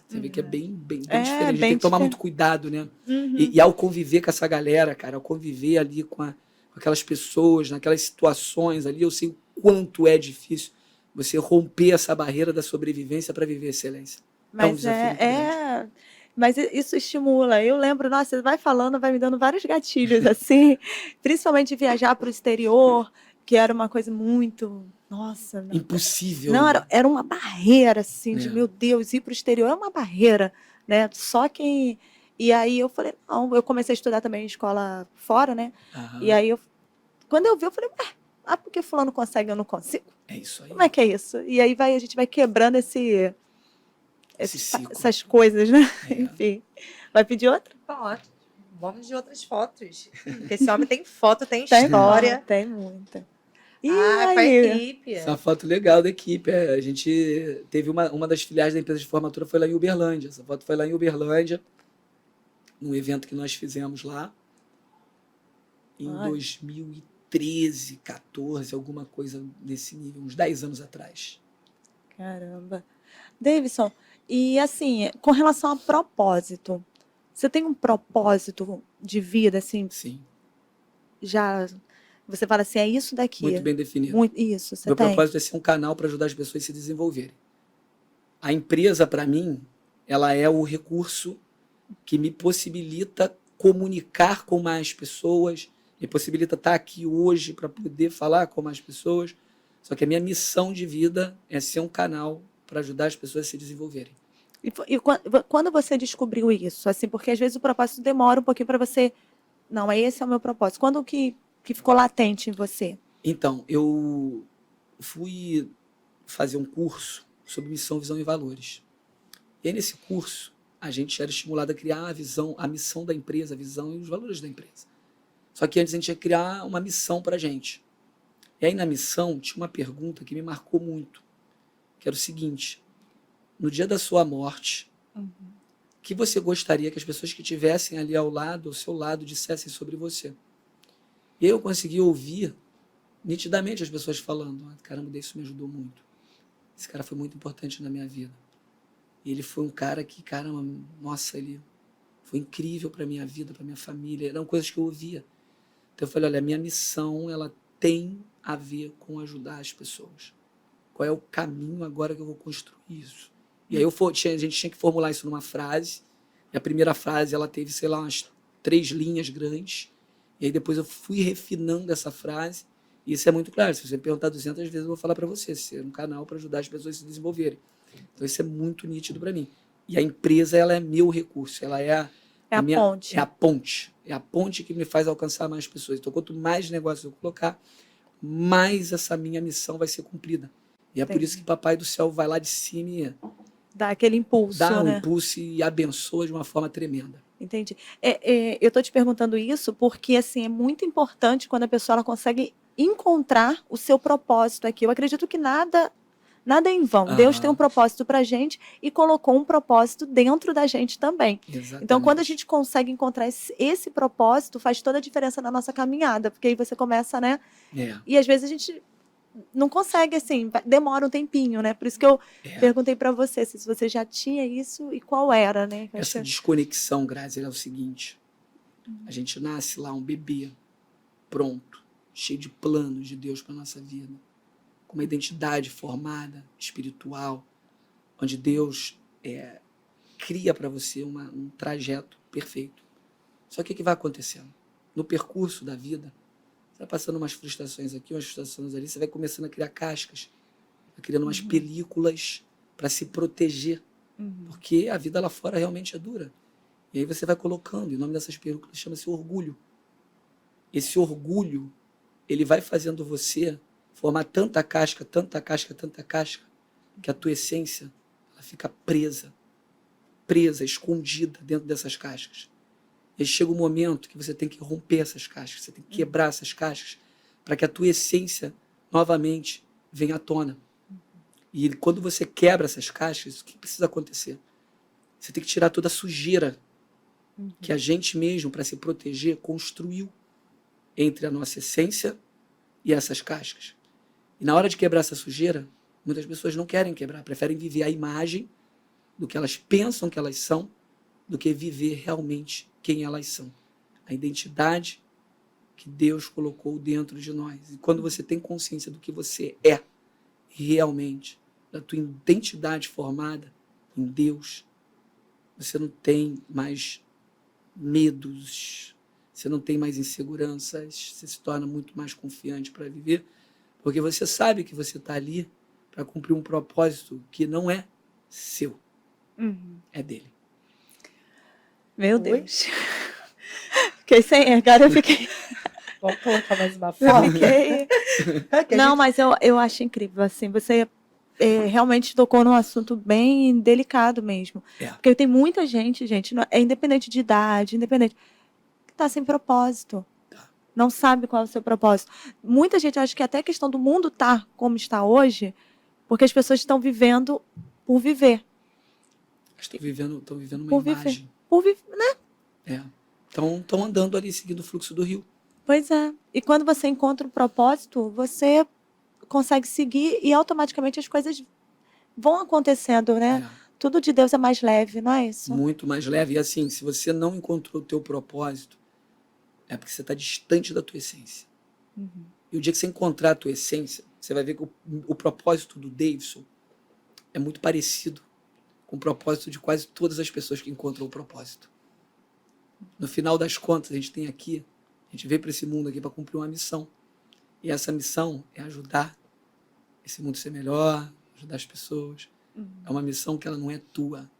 C: Você vê que é bem diferente. A gente tem que tomar muito cuidado, né? E ao conviver com essa galera, cara, ao conviver ali com aquelas pessoas, naquelas situações ali, eu sei o quanto é difícil você romper essa barreira da sobrevivência para viver excelência.
A: Mas
C: um desafio muito grande.
A: Mas isso estimula. Eu lembro, nossa, você vai falando, vai me dando vários gatilhos, assim, principalmente de viajar para o exterior, que era uma coisa muito, nossa. Não,
C: impossível.
A: Não, era uma barreira, assim, de, meu Deus, ir para o exterior é uma barreira, né? Só quem... E aí eu falei, não, eu comecei a estudar também em escola fora, né? E aí, quando eu vi, eu falei, porque fulano consegue, eu não consigo?
C: É isso aí.
A: Como é que é isso? E aí a gente vai quebrando
C: ciclo.
A: essas coisas, né? Enfim. Vai pedir outra?
B: Tá ótimo. Vamos de outras fotos. Porque esse homem tem foto, tem história.
A: Tem muita.
B: E com a equipe.
C: Essa é uma foto legal da equipe. A gente teve uma das filiais da empresa de formatura, foi lá em Uberlândia. Essa foto foi lá em Uberlândia, num evento que nós fizemos lá, em 2013, 14, alguma coisa desse nível, uns 10 anos atrás.
A: Caramba. Davidson, e assim, com relação a propósito, você tem um propósito de vida, assim?
C: Sim.
A: Já, você fala assim, é isso daqui.
C: Muito bem definido.
A: Isso, você
C: Meu
A: tem?
C: propósito é ser um canal para ajudar as pessoas a se desenvolverem. A empresa, para mim, ela é o recurso que me possibilita comunicar com mais pessoas, me possibilita estar aqui hoje para poder falar com mais pessoas. Só que a minha missão de vida é ser um canal para ajudar as pessoas a se desenvolverem.
A: E quando você descobriu isso? Assim, porque às vezes o propósito demora um pouquinho para você... Não, esse é o meu propósito. Quando que ficou latente em você?
C: Então, eu fui fazer um curso sobre missão, visão e valores. E aí, nesse curso, a gente era estimulado a criar a missão da empresa, a visão e os valores da empresa. Só que antes a gente ia criar uma missão para a gente. E aí, na missão, tinha uma pergunta que me marcou muito, que era o seguinte: no dia da sua morte, que você gostaria que as pessoas que estivessem ali ao seu lado, dissessem sobre você? E aí eu consegui ouvir nitidamente as pessoas falando: caramba, isso me ajudou muito. Esse cara foi muito importante na minha vida. E ele foi um cara que, caramba, nossa, ele foi incrível para minha vida, para minha família. Eram coisas que eu ouvia. Então eu falei, olha, a minha missão, ela tem a ver com ajudar as pessoas. Qual é o caminho agora que eu vou construir isso? E aí a gente tinha que formular isso numa frase. E a primeira frase, ela teve, sei lá, umas 3 linhas grandes. E aí depois eu fui refinando essa frase. E isso é muito claro. Se você me perguntar 200 vezes, eu vou falar para você. Ser um canal para ajudar as pessoas a se desenvolverem. Então isso é muito nítido para mim. E a empresa, ela é meu recurso. Ela é
A: É a ponte.
C: É a ponte. É a ponte que me faz alcançar mais pessoas. Então, quanto mais negócios eu colocar, mais essa minha missão vai ser cumprida. E é por isso que Papai do Céu vai lá de cima e
A: dá aquele impulso,
C: dá um
A: né?
C: impulso e abençoa de uma forma tremenda.
A: Entendi. Eu estou te perguntando isso porque, assim, é muito importante quando a pessoa ela consegue encontrar o seu propósito aqui. Eu acredito que nada é em vão. Deus tem um propósito para a gente e colocou um propósito dentro da gente também.
C: Exatamente.
A: Então, quando a gente consegue encontrar esse propósito, faz toda a diferença na nossa caminhada, porque aí você começa, né? E às vezes a gente não consegue, assim, demora um tempinho, né? Por isso que eu perguntei para você se você já tinha isso e qual era, né?
C: Essa desconexão, Grazi, é o seguinte. A gente nasce lá um bebê, pronto, cheio de planos de Deus para nossa vida, com uma identidade formada, espiritual, onde Deus cria para você um trajeto perfeito. Só que o que vai acontecendo? No percurso da vida, você vai passando umas frustrações aqui, umas frustrações ali, você vai começando a criar cascas, vai criando umas películas para se proteger, porque a vida lá fora realmente é dura. E aí você vai colocando, e o nome dessas películas chama-se orgulho. Esse orgulho, ele vai fazendo você formar tanta casca, que a tua essência ela fica presa, escondida dentro dessas cascas. E aí chega um momento que você tem que romper essas cascas, você tem que quebrar essas cascas para que a tua essência novamente venha à tona. E quando você quebra essas cascas, o que precisa acontecer? Você tem que tirar toda a sujeira que a gente mesmo, para se proteger, construiu entre a nossa essência e essas cascas. E na hora de quebrar essa sujeira, muitas pessoas não querem quebrar, preferem viver a imagem do que elas pensam que elas são, do que viver realmente quem elas são. A identidade que Deus colocou dentro de nós. E quando você tem consciência do que você é realmente, da tua identidade formada em Deus, você não tem mais medos, você não tem mais inseguranças, você se torna muito mais confiante para viver, porque você sabe que você está ali para cumprir um propósito que não é seu, é dele.
A: Meu Deus. Fiquei sem agora eu fiquei...
B: Vamos colocar mais uma
A: Eu
B: foto?
A: fiquei... Não, mas eu acho incrível, assim, você realmente tocou num assunto bem delicado mesmo. Porque tem muita gente, independente de idade, que está sem propósito. Não sabe qual é o seu propósito. Muita gente acha que até a questão do mundo estar como está hoje, porque as pessoas estão vivendo por viver.
C: Estão vivendo uma
A: Por
C: imagem.
A: viver. Por viver, né?
C: Estão andando ali, seguindo o fluxo do rio.
A: Pois é. E quando você encontra um propósito, você consegue seguir e automaticamente as coisas vão acontecendo, né? Tudo de Deus é mais leve, não é isso?
C: Muito mais leve. E assim, se você não encontrou o teu propósito, é porque você está distante da tua essência. E o dia que você encontrar a tua essência, você vai ver que o propósito do Davidson é muito parecido com o propósito de quase todas as pessoas que encontram o propósito. No final das contas, a gente veio para esse mundo aqui para cumprir uma missão. E essa missão é ajudar esse mundo a ser melhor, ajudar as pessoas. É uma missão que ela não é tua.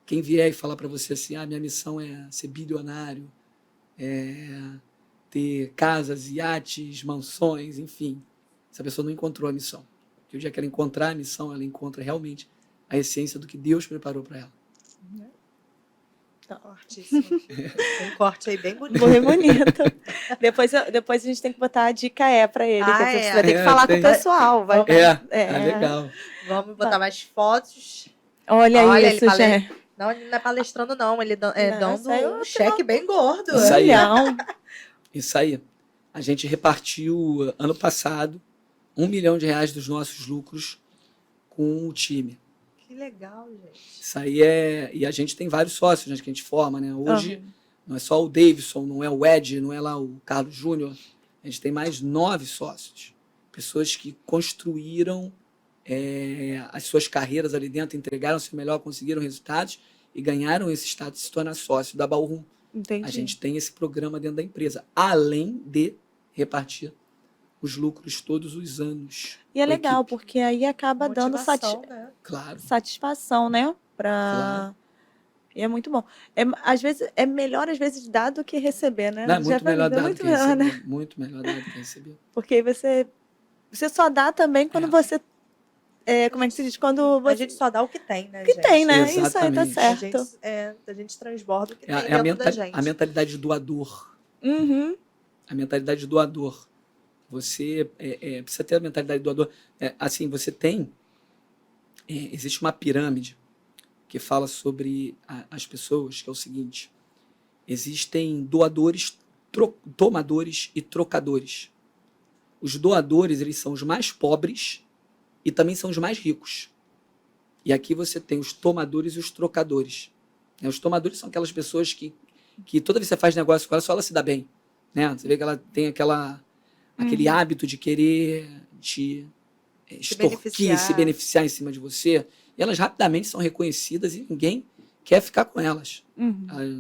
C: Quem vier e falar para você assim, minha missão é ser bilionário, ter casas, iates, mansões, enfim. Essa pessoa não encontrou a missão. Porque o dia que ela encontrar a missão, ela encontra realmente a essência do que Deus preparou para ela.
B: Fortíssimo. Tem um corte aí bem bonito.
A: Bem bonito. Depois a gente tem que botar a dica para ele. Que você vai ter que falar com o pessoal.
C: Legal.
B: Vamos botar mais fotos.
A: Olha isso, gente.
B: Não, ele não é palestrando, não. Ele dando um cheque bem gordo.
C: Isso aí. A gente repartiu, ano passado, R$1 milhão dos nossos lucros com o time.
B: Que legal, gente.
C: Isso aí e a gente tem vários sócios, né, que a gente forma, né? Hoje, Não é só o Davidson, não é o Ed, não é lá o Carlos Júnior. A gente tem mais 9 sócios. Pessoas que construíram as suas carreiras ali dentro, entregaram o seu melhor, conseguiram resultados e ganharam esse status de se tornar sócio da Ballroom.
A: Entendi.
C: A gente tem esse programa dentro da empresa, além de repartir os lucros todos os anos.
A: E é
C: com a
A: legal,
C: equipe.
A: porque aí acaba dando
B: Motivação, né?
C: Claro.
A: satisfação, né?
C: Claro.
A: E é muito bom. Às vezes, é melhor, às vezes, dar do que receber, né?
C: Não, é muito melhor dar do
A: muito
C: que
A: melhor,
C: receber.
A: né?
C: Muito melhor dar do que receber.
A: Porque aí você só dá também quando você... como é que se diz? Quando você...
B: A gente só dá o que tem, né,
A: que
B: gente?
A: tem, né? Isso aí tá
C: Exatamente.
A: certo.
B: A gente transborda o que tem
C: É
B: dentro da gente.
C: a mentalidade do doador.
A: Uhum.
C: A mentalidade do doador. Você precisa ter a mentalidade do doador. Assim, você tem... existe uma pirâmide que fala sobre as pessoas, que é o seguinte: existem doadores, tomadores e trocadores. Os doadores, eles são os mais pobres e também são os mais ricos. E aqui você tem os tomadores e os trocadores. Os tomadores são aquelas pessoas que toda vez que você faz negócio com ela, só ela se dá bem. Né? Você vê que ela tem aquele hábito de querer te extorquir, se beneficiar em cima de você. E elas rapidamente são reconhecidas e ninguém quer ficar com elas.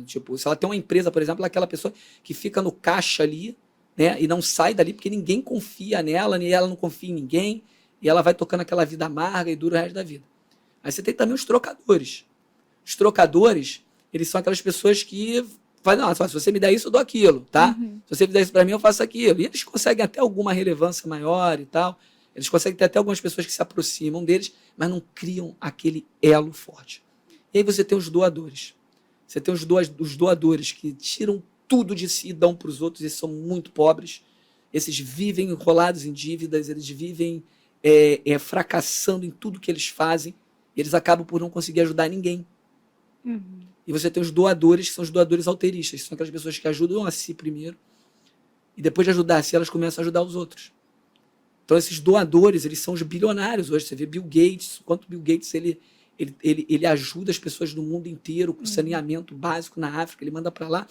C: Tipo, se ela tem uma empresa, por exemplo, ela é aquela pessoa que fica no caixa ali, né, e não sai dali porque ninguém confia nela, nem ela não confia em ninguém, e ela vai tocando aquela vida amarga e dura o resto da vida. Aí você tem também os trocadores. Os trocadores, eles são aquelas pessoas que falam, não, se você me der isso, eu dou aquilo, tá? Se você me der isso para mim, eu faço aquilo. E eles conseguem até alguma relevância maior e tal. Eles conseguem ter até algumas pessoas que se aproximam deles, mas não criam aquele elo forte. E aí você tem os doadores. Você tem os doadores que tiram tudo de si e dão para os outros. Esses são muito pobres. Esses vivem enrolados em dívidas, eles vivem fracassando em tudo que eles fazem. E eles acabam por não conseguir ajudar ninguém. E você tem os doadores, que são os doadores alteristas. São aquelas pessoas que ajudam a si primeiro. E depois de ajudar a si, elas começam a ajudar os outros. Então, esses doadores, eles são os bilionários hoje. Você vê Bill Gates, quanto Bill Gates ele ajuda as pessoas do mundo inteiro com saneamento básico na África. Ele manda para lá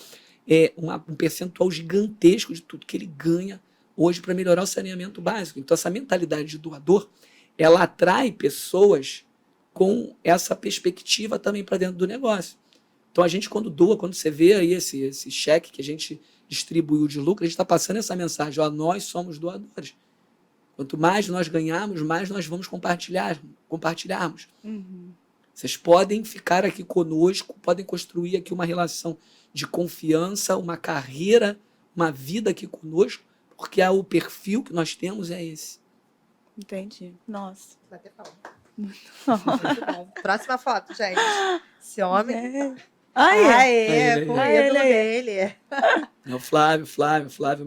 C: um percentual gigantesco de tudo que ele ganha hoje para melhorar o saneamento básico. Então, essa mentalidade de doador, ela atrai pessoas com essa perspectiva também para dentro do negócio. Então, a gente, quando doa, quando você vê aí esse cheque que a gente distribuiu de lucro, a gente está passando essa mensagem: ó, nós somos doadores. Quanto mais nós ganharmos, mais nós vamos compartilharmos. Vocês podem ficar aqui conosco, podem construir aqui uma relação de confiança, uma carreira, uma vida aqui conosco, porque o perfil que nós temos é esse.
A: Entendi. Nossa.
B: Bater palma. Muito bom. Próxima foto, gente. Esse homem.
A: Aí.
B: Com o ídolo dele.
C: É o Flávio,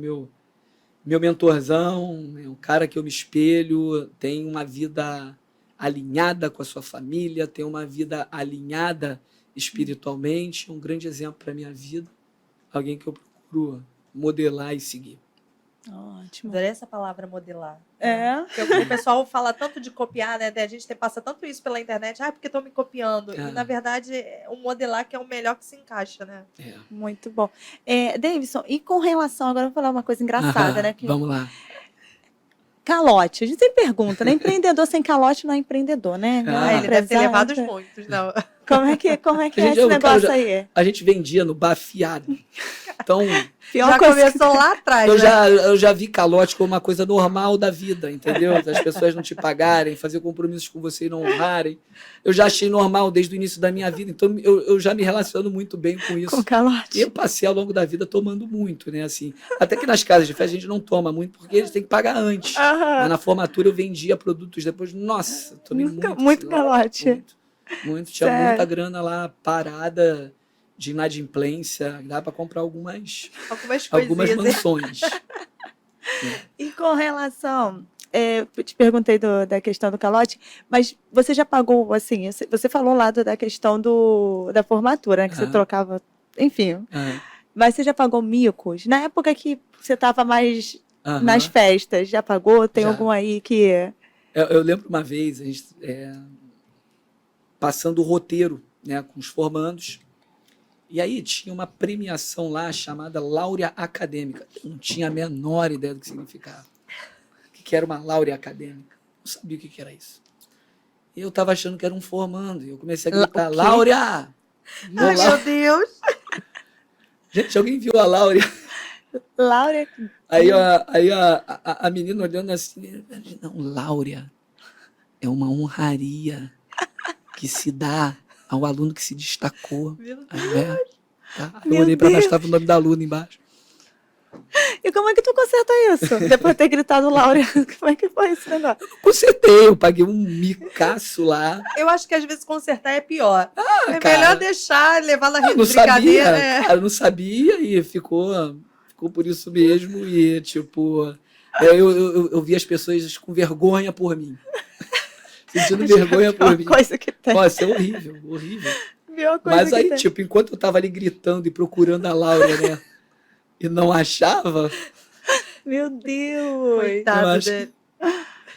C: meu mentorzão, é um cara que eu me espelho, tem uma vida alinhada com a sua família, tem uma vida alinhada espiritualmente, é um grande exemplo para a minha vida, alguém que eu procuro modelar e seguir.
A: Ótimo.
B: Adorei essa palavra modelar.
A: Porque
B: o pessoal fala tanto de copiar, né? A gente passa tanto isso pela internet, porque estão me copiando. E, na verdade, o modelar que é o melhor que se encaixa, né?
A: Muito bom. Davidson, e com relação, agora eu vou falar uma coisa engraçada, né?
C: Vamos lá.
A: Calote. A gente sempre pergunta, né? Empreendedor sem calote não é empreendedor, né?
B: Ele deve ter levado muitos, não.
A: Como é que é esse negócio aí?
C: A gente vendia no bar fiado. Então,
B: já começou lá atrás,
C: eu já vi calote como uma coisa normal da vida, entendeu? As pessoas não te pagarem, fazer compromissos com você e não honrarem. Eu já achei normal desde o início da minha vida, então eu já me relaciono muito bem com isso.
A: Com calote.
C: E eu passei ao longo da vida tomando muito, né? Assim, até que nas casas de festa a gente não toma muito, porque eles têm que pagar antes. Mas na formatura eu vendia produtos depois. Nossa, tomei
A: muito calote.
C: Muito. Tinha muita grana lá parada de inadimplência, dá para comprar algumas mansões.
A: E com relação, eu te perguntei da questão do calote, mas você já pagou, assim, você falou lá da questão da formatura, né, que você trocava, enfim, mas você já pagou micos? Na época que você estava mais nas festas, já pagou? Tem algum aí que...
C: Eu lembro uma vez, a gente passando o roteiro, né, com os formandos, E aí tinha uma premiação lá chamada Laurea Acadêmica. Eu não tinha a menor ideia do que significava. O que era uma Laurea Acadêmica? Não sabia o que era isso. E eu estava achando que era um formando. E eu comecei a gritar, Laurea!
B: Ai, meu Deus!
C: Gente, alguém viu a Laurea?
A: Laura,
C: Aí a menina olhando assim, não, Laurea é uma honraria que se dá ao aluno que se destacou.
B: Meu
C: Aí, tá? Aí eu
A: Meu
C: olhei para baixo,
A: Deus.
C: estava o nome da aluna embaixo.
A: e como é que tu conserta isso? Depois de ter gritado Laura, como é que foi esse negócio?
C: Consertei, eu paguei um micaço lá.
B: Eu acho que às vezes consertar é pior. É
C: cara.
B: melhor deixar, levar na
C: Eu não sabia,
B: brincadeira. É.
C: cara, eu não sabia e ficou por isso mesmo. E, tipo, eu vi as pessoas com vergonha por mim. Sentindo vergonha por mim.
A: Coisa que tem.
C: Nossa, é horrível, horrível.
A: Pior coisa
C: Mas
A: que
C: aí,
A: tem.
C: tipo, enquanto eu tava ali gritando e procurando a Laura, né? E não achava,
A: Meu Deus.
C: eu
B: Coitado
C: acho
B: dele.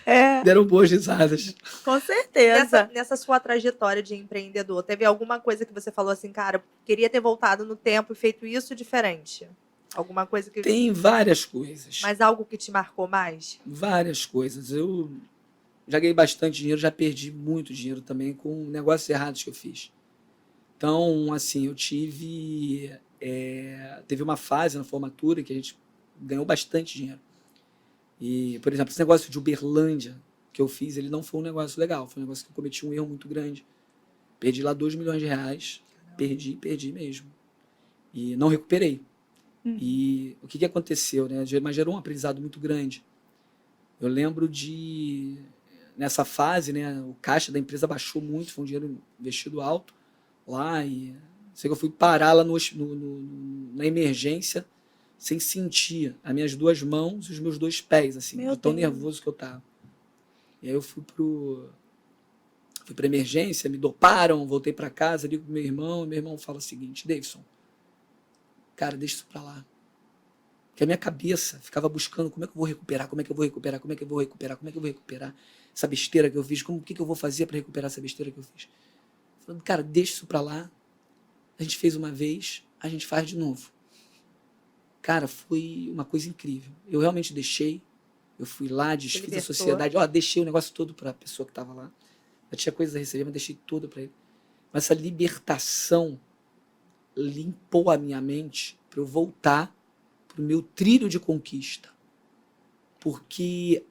A: É,
C: deram boas risadas.
A: com certeza.
B: Nessa sua trajetória de empreendedor, teve alguma coisa que você falou assim, cara, eu queria ter voltado no tempo e feito isso diferente? Alguma coisa que.
C: Tem várias coisas.
B: Mas algo que te marcou mais?
C: Várias coisas. Eu já ganhei bastante dinheiro, já perdi muito dinheiro também com negócios errados que eu fiz. Então, assim, eu teve uma fase na formatura que a gente ganhou bastante dinheiro. E, por exemplo, esse negócio de Uberlândia que eu fiz, ele não foi um negócio legal. Foi um negócio que eu cometi um erro muito grande. Perdi lá 2 milhões de reais. Perdi mesmo. E não recuperei. E o que aconteceu, né? Mas gerou um aprendizado muito grande. Eu lembro nessa fase, né? O caixa da empresa baixou muito, foi um dinheiro investido alto lá. E sei que eu fui parar lá na emergência sem sentir as minhas 2 mãos e os meus 2 pés, assim,
A: Meu
C: de tão
A: Deus.
C: nervoso que eu tava. E aí eu fui pra emergência, me doparam, voltei para casa, ligo pro meu irmão fala o seguinte, Davidson, cara, deixa isso pra lá. Porque a minha cabeça ficava buscando como é que eu vou recuperar essa besteira que eu fiz, o que eu vou fazer para recuperar essa besteira que eu fiz. Falando, cara, deixa isso pra lá. A gente fez uma vez, a gente faz de novo. Cara, foi uma coisa incrível. Eu realmente deixei, eu fui lá, desfiz a sociedade, deixei o negócio todo para a pessoa que estava lá. Eu tinha coisas a receber, mas deixei tudo para ele. Mas essa libertação limpou a minha mente para eu voltar para o meu trilho de conquista. Porque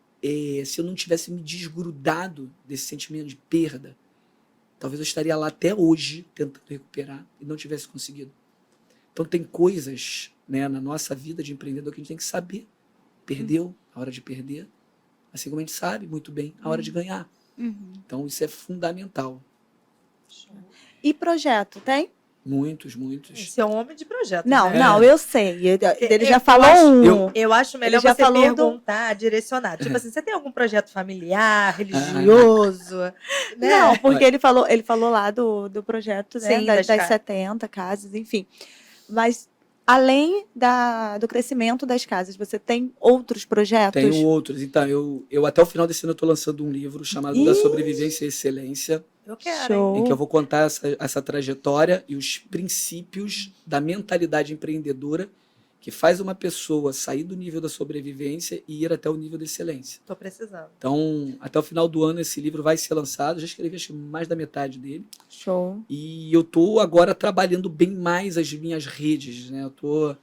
C: se eu não tivesse me desgrudado desse sentimento de perda, talvez eu estaria lá até hoje tentando recuperar e não tivesse conseguido. Então tem coisas, né, na nossa vida de empreendedor que a gente tem que saber. Perdeu, a hora de perder. Assim como a gente sabe muito bem a hora de ganhar. Então isso é fundamental.
A: E projeto, tem?
C: Muitos.
B: Esse é um homem de projeto.
A: Não,
B: né?
A: não, eu sei. Ele já
B: eu
A: falou
B: acho-
A: um.
B: Eu acho melhor
A: Ele já
B: você
A: falou
B: perguntar, direcionar. Tipo assim, você tem algum projeto familiar, religioso? Né?
A: Não, porque ele falou lá do projeto, né?
B: Sim,
A: das
B: das
A: 70 casas, enfim. Mas além do crescimento das casas, você tem outros projetos?
C: Tenho outros. Então, eu até o final desse ano eu estou lançando um livro chamado Da Sobrevivência à Excelência,
B: Eu quero, hein?
A: Show.
C: em que eu vou contar essa trajetória e os princípios da mentalidade empreendedora que faz uma pessoa sair do nível da sobrevivência e ir até o nível da excelência.
B: Tô precisando.
C: Então, até o final do ano esse livro vai ser lançado. Já escrevi acho que mais da metade dele.
A: Show.
C: E eu estou agora trabalhando bem mais as minhas redes, né? Eu tô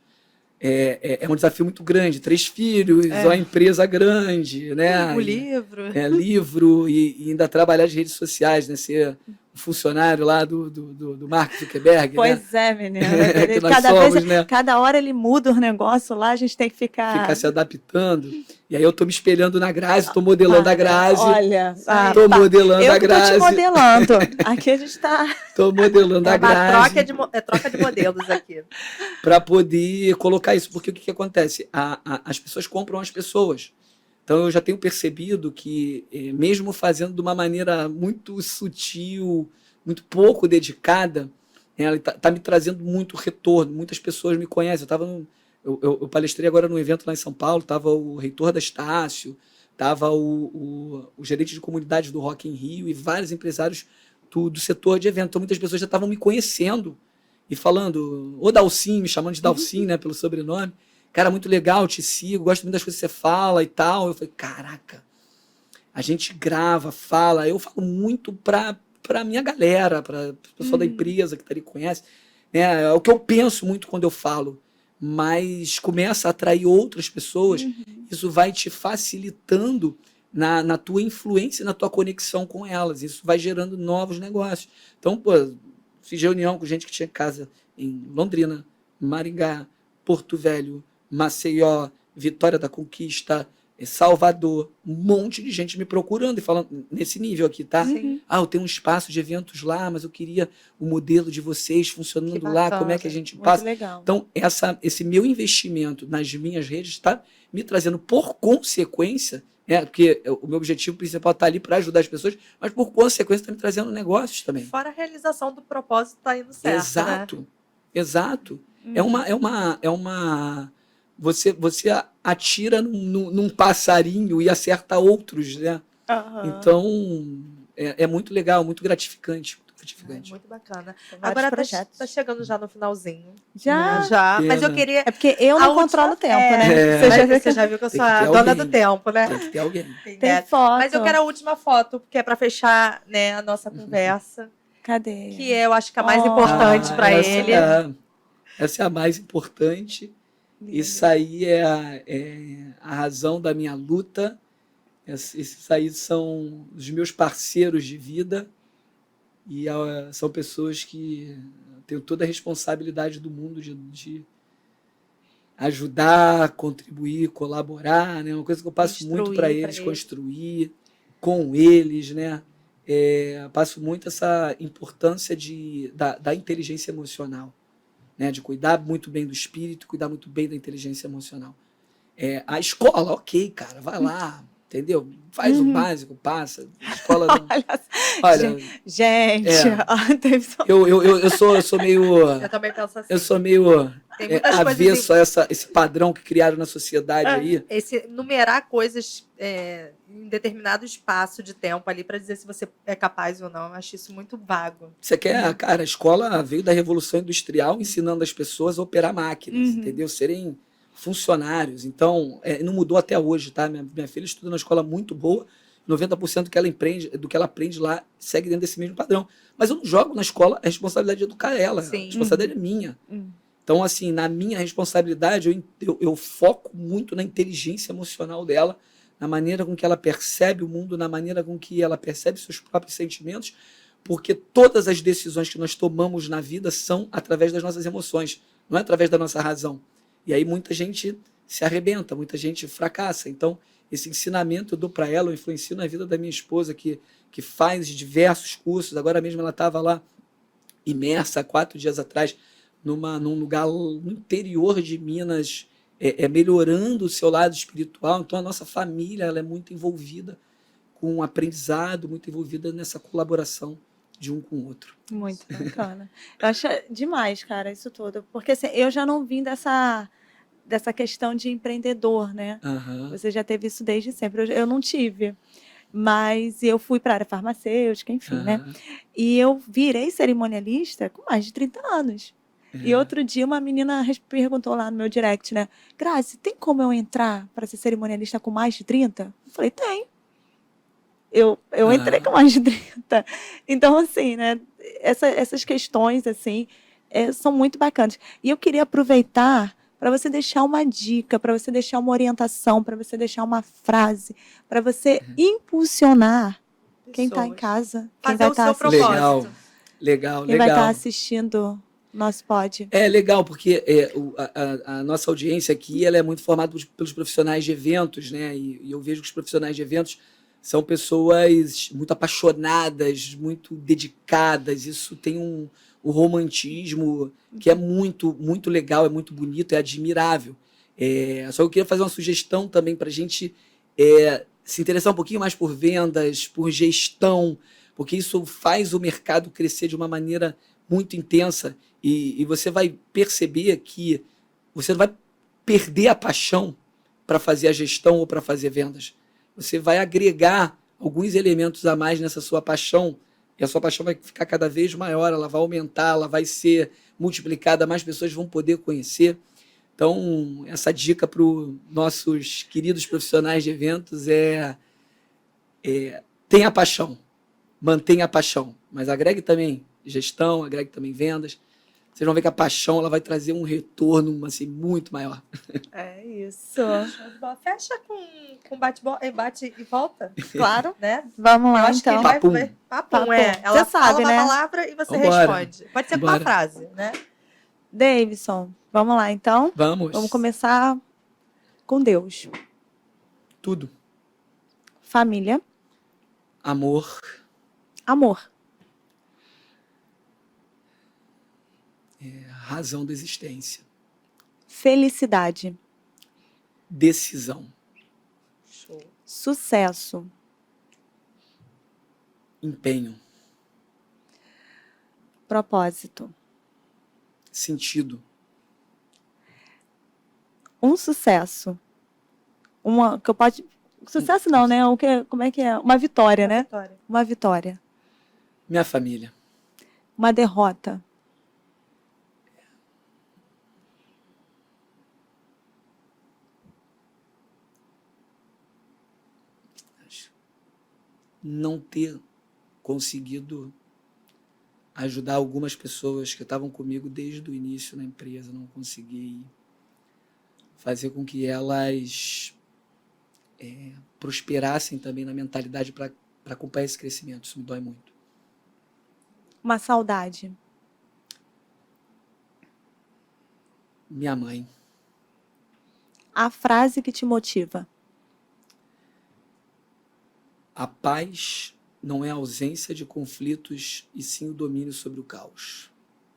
C: é um desafio muito grande. 3 filhos, uma empresa grande, né?
B: O livro.
C: Livro e ainda trabalhar as redes sociais, né? Ser um funcionário lá do Mark Zuckerberg, né?
A: Pois é, menina.
C: Que nós somos, né?
A: Cada hora ele muda o negócio lá, a gente tem que ficar
C: Se adaptando. E aí eu tô me espelhando na Grazi, tô modelando a Grazi.
A: Olha,
C: Tô modelando
A: eu
C: a
A: que tô te
C: Grazi.
A: modelando. Aqui a gente tá.
C: Tô modelando a Grazi.
B: Troca de modelos aqui.
C: Para poder colocar isso. Porque o que acontece? As pessoas compram as pessoas. Então eu já tenho percebido que, mesmo fazendo de uma maneira muito sutil, muito pouco dedicada, ela está me trazendo muito retorno. Muitas pessoas me conhecem. Eu palestrei agora num evento lá em São Paulo, estava o reitor da Estácio, estava o gerente de comunidade do Rock in Rio e vários empresários do setor de evento. Então muitas pessoas já estavam me conhecendo e falando, ô Dalcin, me chamando de Dalcin, né, pelo sobrenome. Cara, muito legal, te sigo, gosto muito das coisas que você fala e tal. Eu falei, caraca, a gente grava, fala. Eu falo muito pra minha galera, pra pessoal da empresa que tá ali conhece. É o que eu penso muito quando eu falo. Mas começa a atrair outras pessoas. Isso vai te facilitando na tua influência, na tua conexão com elas. Isso vai gerando novos negócios. Então, pô, fiz reunião com gente que tinha casa em Londrina, Maringá, Porto Velho, Maceió, Vitória da Conquista, Salvador, um monte de gente me procurando e falando nesse nível aqui, tá?
B: Sim.
C: Eu tenho um espaço de eventos lá, mas eu queria o modelo de vocês funcionando lá, como é que a gente
A: Muito
C: passa?
A: legal.
C: Então, esse meu investimento nas minhas redes está me trazendo, por consequência, porque o meu objetivo principal está ali para ajudar as pessoas, mas por consequência está me trazendo negócios também.
B: Fora a realização do propósito tá indo certo,
C: Exato,
B: né?
C: exato. É uma você atira num passarinho e acerta outros, né? Então é muito legal, muito gratificante.
B: Muito bacana.
A: Vários
B: Agora
A: projetos.
B: tá chegando já no finalzinho.
A: Já?
B: Já. Mas eu
C: Pena.
B: queria.
A: É porque eu não
B: última-
A: controlo o tempo,
B: é,
A: né?
C: É.
A: Você já viu
B: Você já viu que eu
C: Tem
B: sou
C: que
B: a
C: ter
B: dona
C: alguém.
B: do tempo, né?
C: Tem que ter alguém.
A: Tem foto.
B: Mas eu quero a última foto, porque é para fechar, né, a nossa conversa,
A: Cadê?
B: que eu acho que é a mais
A: Oh.
B: importante para
C: essa
B: ele.
C: essa é a mais importante. Isso aí é a razão da minha luta. Esses aí são os meus parceiros de vida e são pessoas que tenho toda a responsabilidade do mundo de ajudar, contribuir, colaborar, né? Uma coisa que eu passo muito
B: Construir
C: para
B: pra
C: eles,
B: eles.
C: construir com eles, né? Passo muito essa importância da inteligência emocional, né? De cuidar muito bem do espírito, cuidar muito bem da inteligência emocional. A escola, ok, cara, vai lá, entendeu? Faz o básico, passa. A escola não... Olha,
A: Gente, teve só...
C: eu sou meio...
B: Eu também penso assim.
C: Eu sou meio
B: Tem muitas
C: avesso
B: coisas.
C: a esse padrão que criaram na sociedade aí.
B: Esse numerar coisas em determinado espaço de tempo ali para dizer se você é capaz ou não, eu acho isso muito vago.
C: Você quer, cara, a escola veio da Revolução Industrial ensinando as pessoas a operar máquinas, entendeu? Serem funcionários. Então, não mudou até hoje, tá? Minha filha estuda numa escola muito boa, 90% do que ela aprende lá segue dentro desse mesmo padrão. Mas eu não jogo na escola a responsabilidade de educar ela.
B: Sim.
C: A responsabilidade é minha. Então, assim, na minha responsabilidade, eu foco muito na inteligência emocional dela, na maneira com que ela percebe o mundo, na maneira com que ela percebe seus próprios sentimentos, porque todas as decisões que nós tomamos na vida são através das nossas emoções, não é através da nossa razão. E aí muita gente se arrebenta, muita gente fracassa. Então, esse ensinamento eu dou para ela, eu influencio na vida da minha esposa, que faz diversos cursos. Agora mesmo ela estava lá imersa há 4 dias atrás, num lugar no interior de Minas, melhorando o seu lado espiritual. Então, a nossa família ela é muito envolvida com o aprendizado, muito envolvida nessa colaboração de um com o outro.
A: Muito bacana. Eu acho demais, cara, isso tudo. Porque assim, eu já não vim dessa questão de empreendedor, né? Você já teve isso desde sempre. Eu não tive. Mas eu fui para a área farmacêutica, enfim, né? E eu virei cerimonialista com mais de 30 anos. E outro dia uma menina perguntou lá no meu direct, né? Grazi, tem como eu entrar para ser cerimonialista com mais de 30? Eu falei, tem. Eu entrei com mais de 30. Então, assim, né? Essas questões, assim, são muito bacanas. E eu queria aproveitar para você deixar uma dica, para você deixar uma orientação, para você deixar uma frase, para você impulsionar quem está em casa, quem vai estar assistindo.
C: Legal.
A: Quem vai estar assistindo nosso pod.
C: É legal, porque a nossa audiência aqui ela é muito formada pelos profissionais de eventos, né? E eu vejo que os profissionais de eventos são pessoas muito apaixonadas, muito dedicadas. Isso tem um romantismo que é muito, muito legal, é muito bonito, é admirável. Só que eu queria fazer uma sugestão também para a gente se interessar um pouquinho mais por vendas, por gestão, porque isso faz o mercado crescer de uma maneira muito intensa e você vai perceber que você não vai perder a paixão para fazer a gestão ou para fazer vendas. Você vai agregar alguns elementos a mais nessa sua paixão E a sua paixão vai ficar cada vez maior, ela vai aumentar, ela vai ser multiplicada, mais pessoas vão poder conhecer. Então, essa dica para os nossos queridos profissionais de eventos tenha paixão, mantenha a paixão, mas agregue também gestão, agregue também vendas. Vocês vão ver que a paixão ela vai trazer um retorno assim, muito maior.
A: É isso.
B: Show de bola. Fecha com bate e volta,
A: Claro.
B: né?
A: Vamos
B: Eu
A: lá,
B: acho
A: então.
B: que vai
C: Papum.
B: papum,
A: Papum.
B: Ela
A: Você
B: fala
A: sabe,
B: uma
A: né?
B: palavra e você
C: Vambora.
B: responde. Pode ser com
C: Vambora.
B: uma frase, né?
A: Davidson, vamos lá, então.
C: Vamos.
A: Vamos começar com Deus.
C: Tudo.
A: Família,
C: Amor,
A: amor,
C: razão da existência,
A: felicidade,
C: decisão,
B: Show.
A: sucesso,
C: empenho,
A: propósito.
C: sentido,
A: Um sucesso. Uma que eu pode. Sucesso não, né? Como é que é? Uma vitória, né?
B: Vitória.
A: Uma vitória.
C: minha família,
A: Uma derrota.
C: não ter conseguido ajudar algumas pessoas que estavam comigo desde o início na empresa, não consegui fazer com que elas prosperassem também na mentalidade para acompanhar esse crescimento. Isso me dói muito.
A: Uma saudade.
C: Minha mãe,
A: A frase que te motiva.
C: a paz não é a ausência de conflitos e sim o domínio sobre o caos.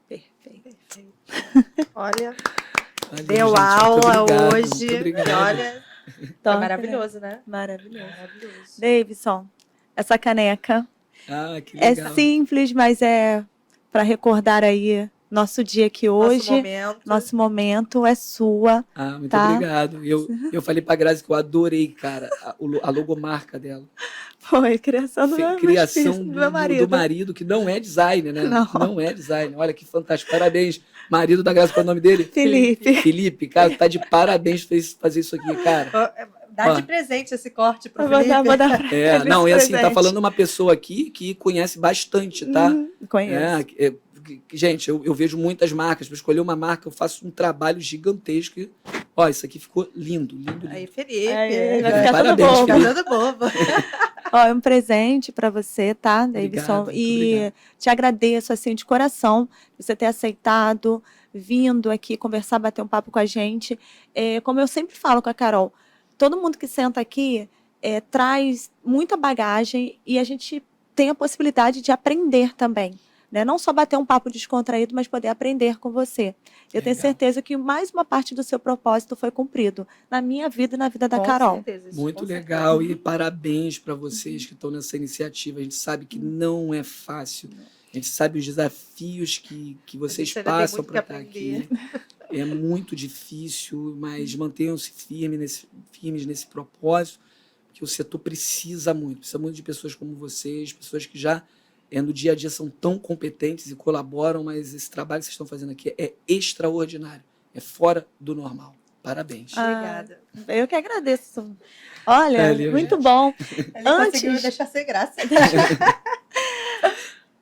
A: Perfeito.
B: Perfeito. Olha,
C: Valeu,
B: deu
C: gente, muito
B: aula
C: obrigado,
B: hoje.
C: muito obrigado.
B: E olha,
A: Top,
B: foi maravilhoso, né?
A: né? Maravilhoso.
B: Maravilhoso.
A: Davidson, essa caneca
C: Ah, que
A: é
C: legal.
A: simples, mas é para recordar aí nosso dia aqui hoje.
B: Nosso momento.
A: Nosso momento é sua.
C: Ah, muito
A: Tá.
C: obrigado. Eu falei pra Grazi que eu adorei, cara, a logomarca dela.
A: Foi criação do meu
C: Criação
A: filho, do meu marido.
C: do marido, que não é designer, né?
A: Não.
C: é designer. Olha que fantástico. Parabéns. Marido da Grazi, qual é o nome dele?
A: Felipe.
C: Felipe, cara, tá de parabéns por fazer isso aqui, cara.
B: Dá
C: Ó.
B: de presente esse corte pro
A: Vou
B: Felipe.
A: mandar pra ele
C: Não,
A: esse
C: e assim, tá
A: presente.
C: falando uma pessoa aqui que conhece bastante, tá?
A: Conheço.
C: Gente, eu vejo muitas marcas. Para escolher uma marca, eu faço um trabalho gigantesco. Ó, isso aqui ficou lindo, lindo, lindo.
B: Aí, Felipe.
A: Aí, vai ficar
C: Parabéns,
A: tudo bom.
C: Felipe.
B: Ficar todo bobo.
A: Ó, é um presente para você, tá, Davidson?
C: Obrigado, muito
A: E
C: obrigado.
A: te agradeço, assim, de coração, você ter aceitado, vindo aqui conversar, bater um papo com a gente. Como eu sempre falo com a Carol, todo mundo que senta aqui traz muita bagagem e a gente tem a possibilidade de aprender também. Né? Não só bater um papo descontraído, mas poder aprender com você. Eu tenho
C: Legal.
A: certeza que mais uma parte do seu propósito foi cumprido na minha vida e na vida da
B: Com
A: Carol.
B: certeza, isso,
C: Muito
B: com
C: legal e parabéns para vocês que estão nessa iniciativa. A gente sabe que não é fácil. A gente sabe os desafios que vocês
B: gente ainda tem
C: passam
B: muito
C: para
B: que
C: estar aqui. É muito difícil, mas mantenham-se firmes nesse propósito, que o setor precisa muito de pessoas como vocês, pessoas que já no dia a dia são tão competentes e colaboram, mas esse trabalho que vocês estão fazendo aqui é extraordinário, é fora do normal. Parabéns.
B: Obrigada.
A: Eu que agradeço. Olha,
C: Valeu,
A: muito
C: gente.
A: bom.
B: Ele conseguiu me deixar sem graça.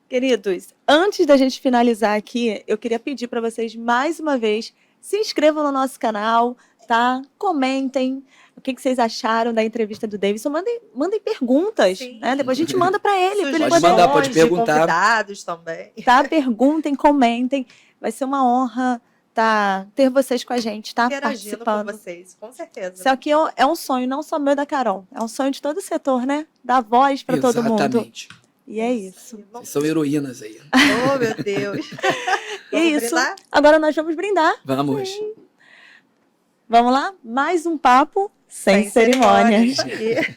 A: Queridos, antes da gente finalizar aqui, eu queria pedir para vocês mais uma vez, se inscrevam no nosso canal, tá? Comentem o que vocês acharam da entrevista do Davidson. Mandem perguntas,
B: Sim.
A: né? Depois a gente manda para ele, para ele
C: Pode
A: poder...
C: mandar, pode
B: de
C: perguntar.
B: convidados também.
A: Tá? Perguntem, comentem. Vai ser uma honra ter vocês com a gente, tá?
B: Interagindo com
A: Participando.
B: vocês, com certeza.
A: Isso aqui é um sonho, não só meu e da Carol. É um sonho de todo o setor, né? Dar voz para todo mundo.
C: Exatamente.
A: E é isso.
C: Vocês são heroínas aí.
B: Oh, meu Deus.
A: E é
B: Vamos
A: isso.
B: brindar?
A: Agora nós vamos brindar.
C: Vamos.
A: Vamos lá? Mais um papo sem cerimônias.
B: Isso aí.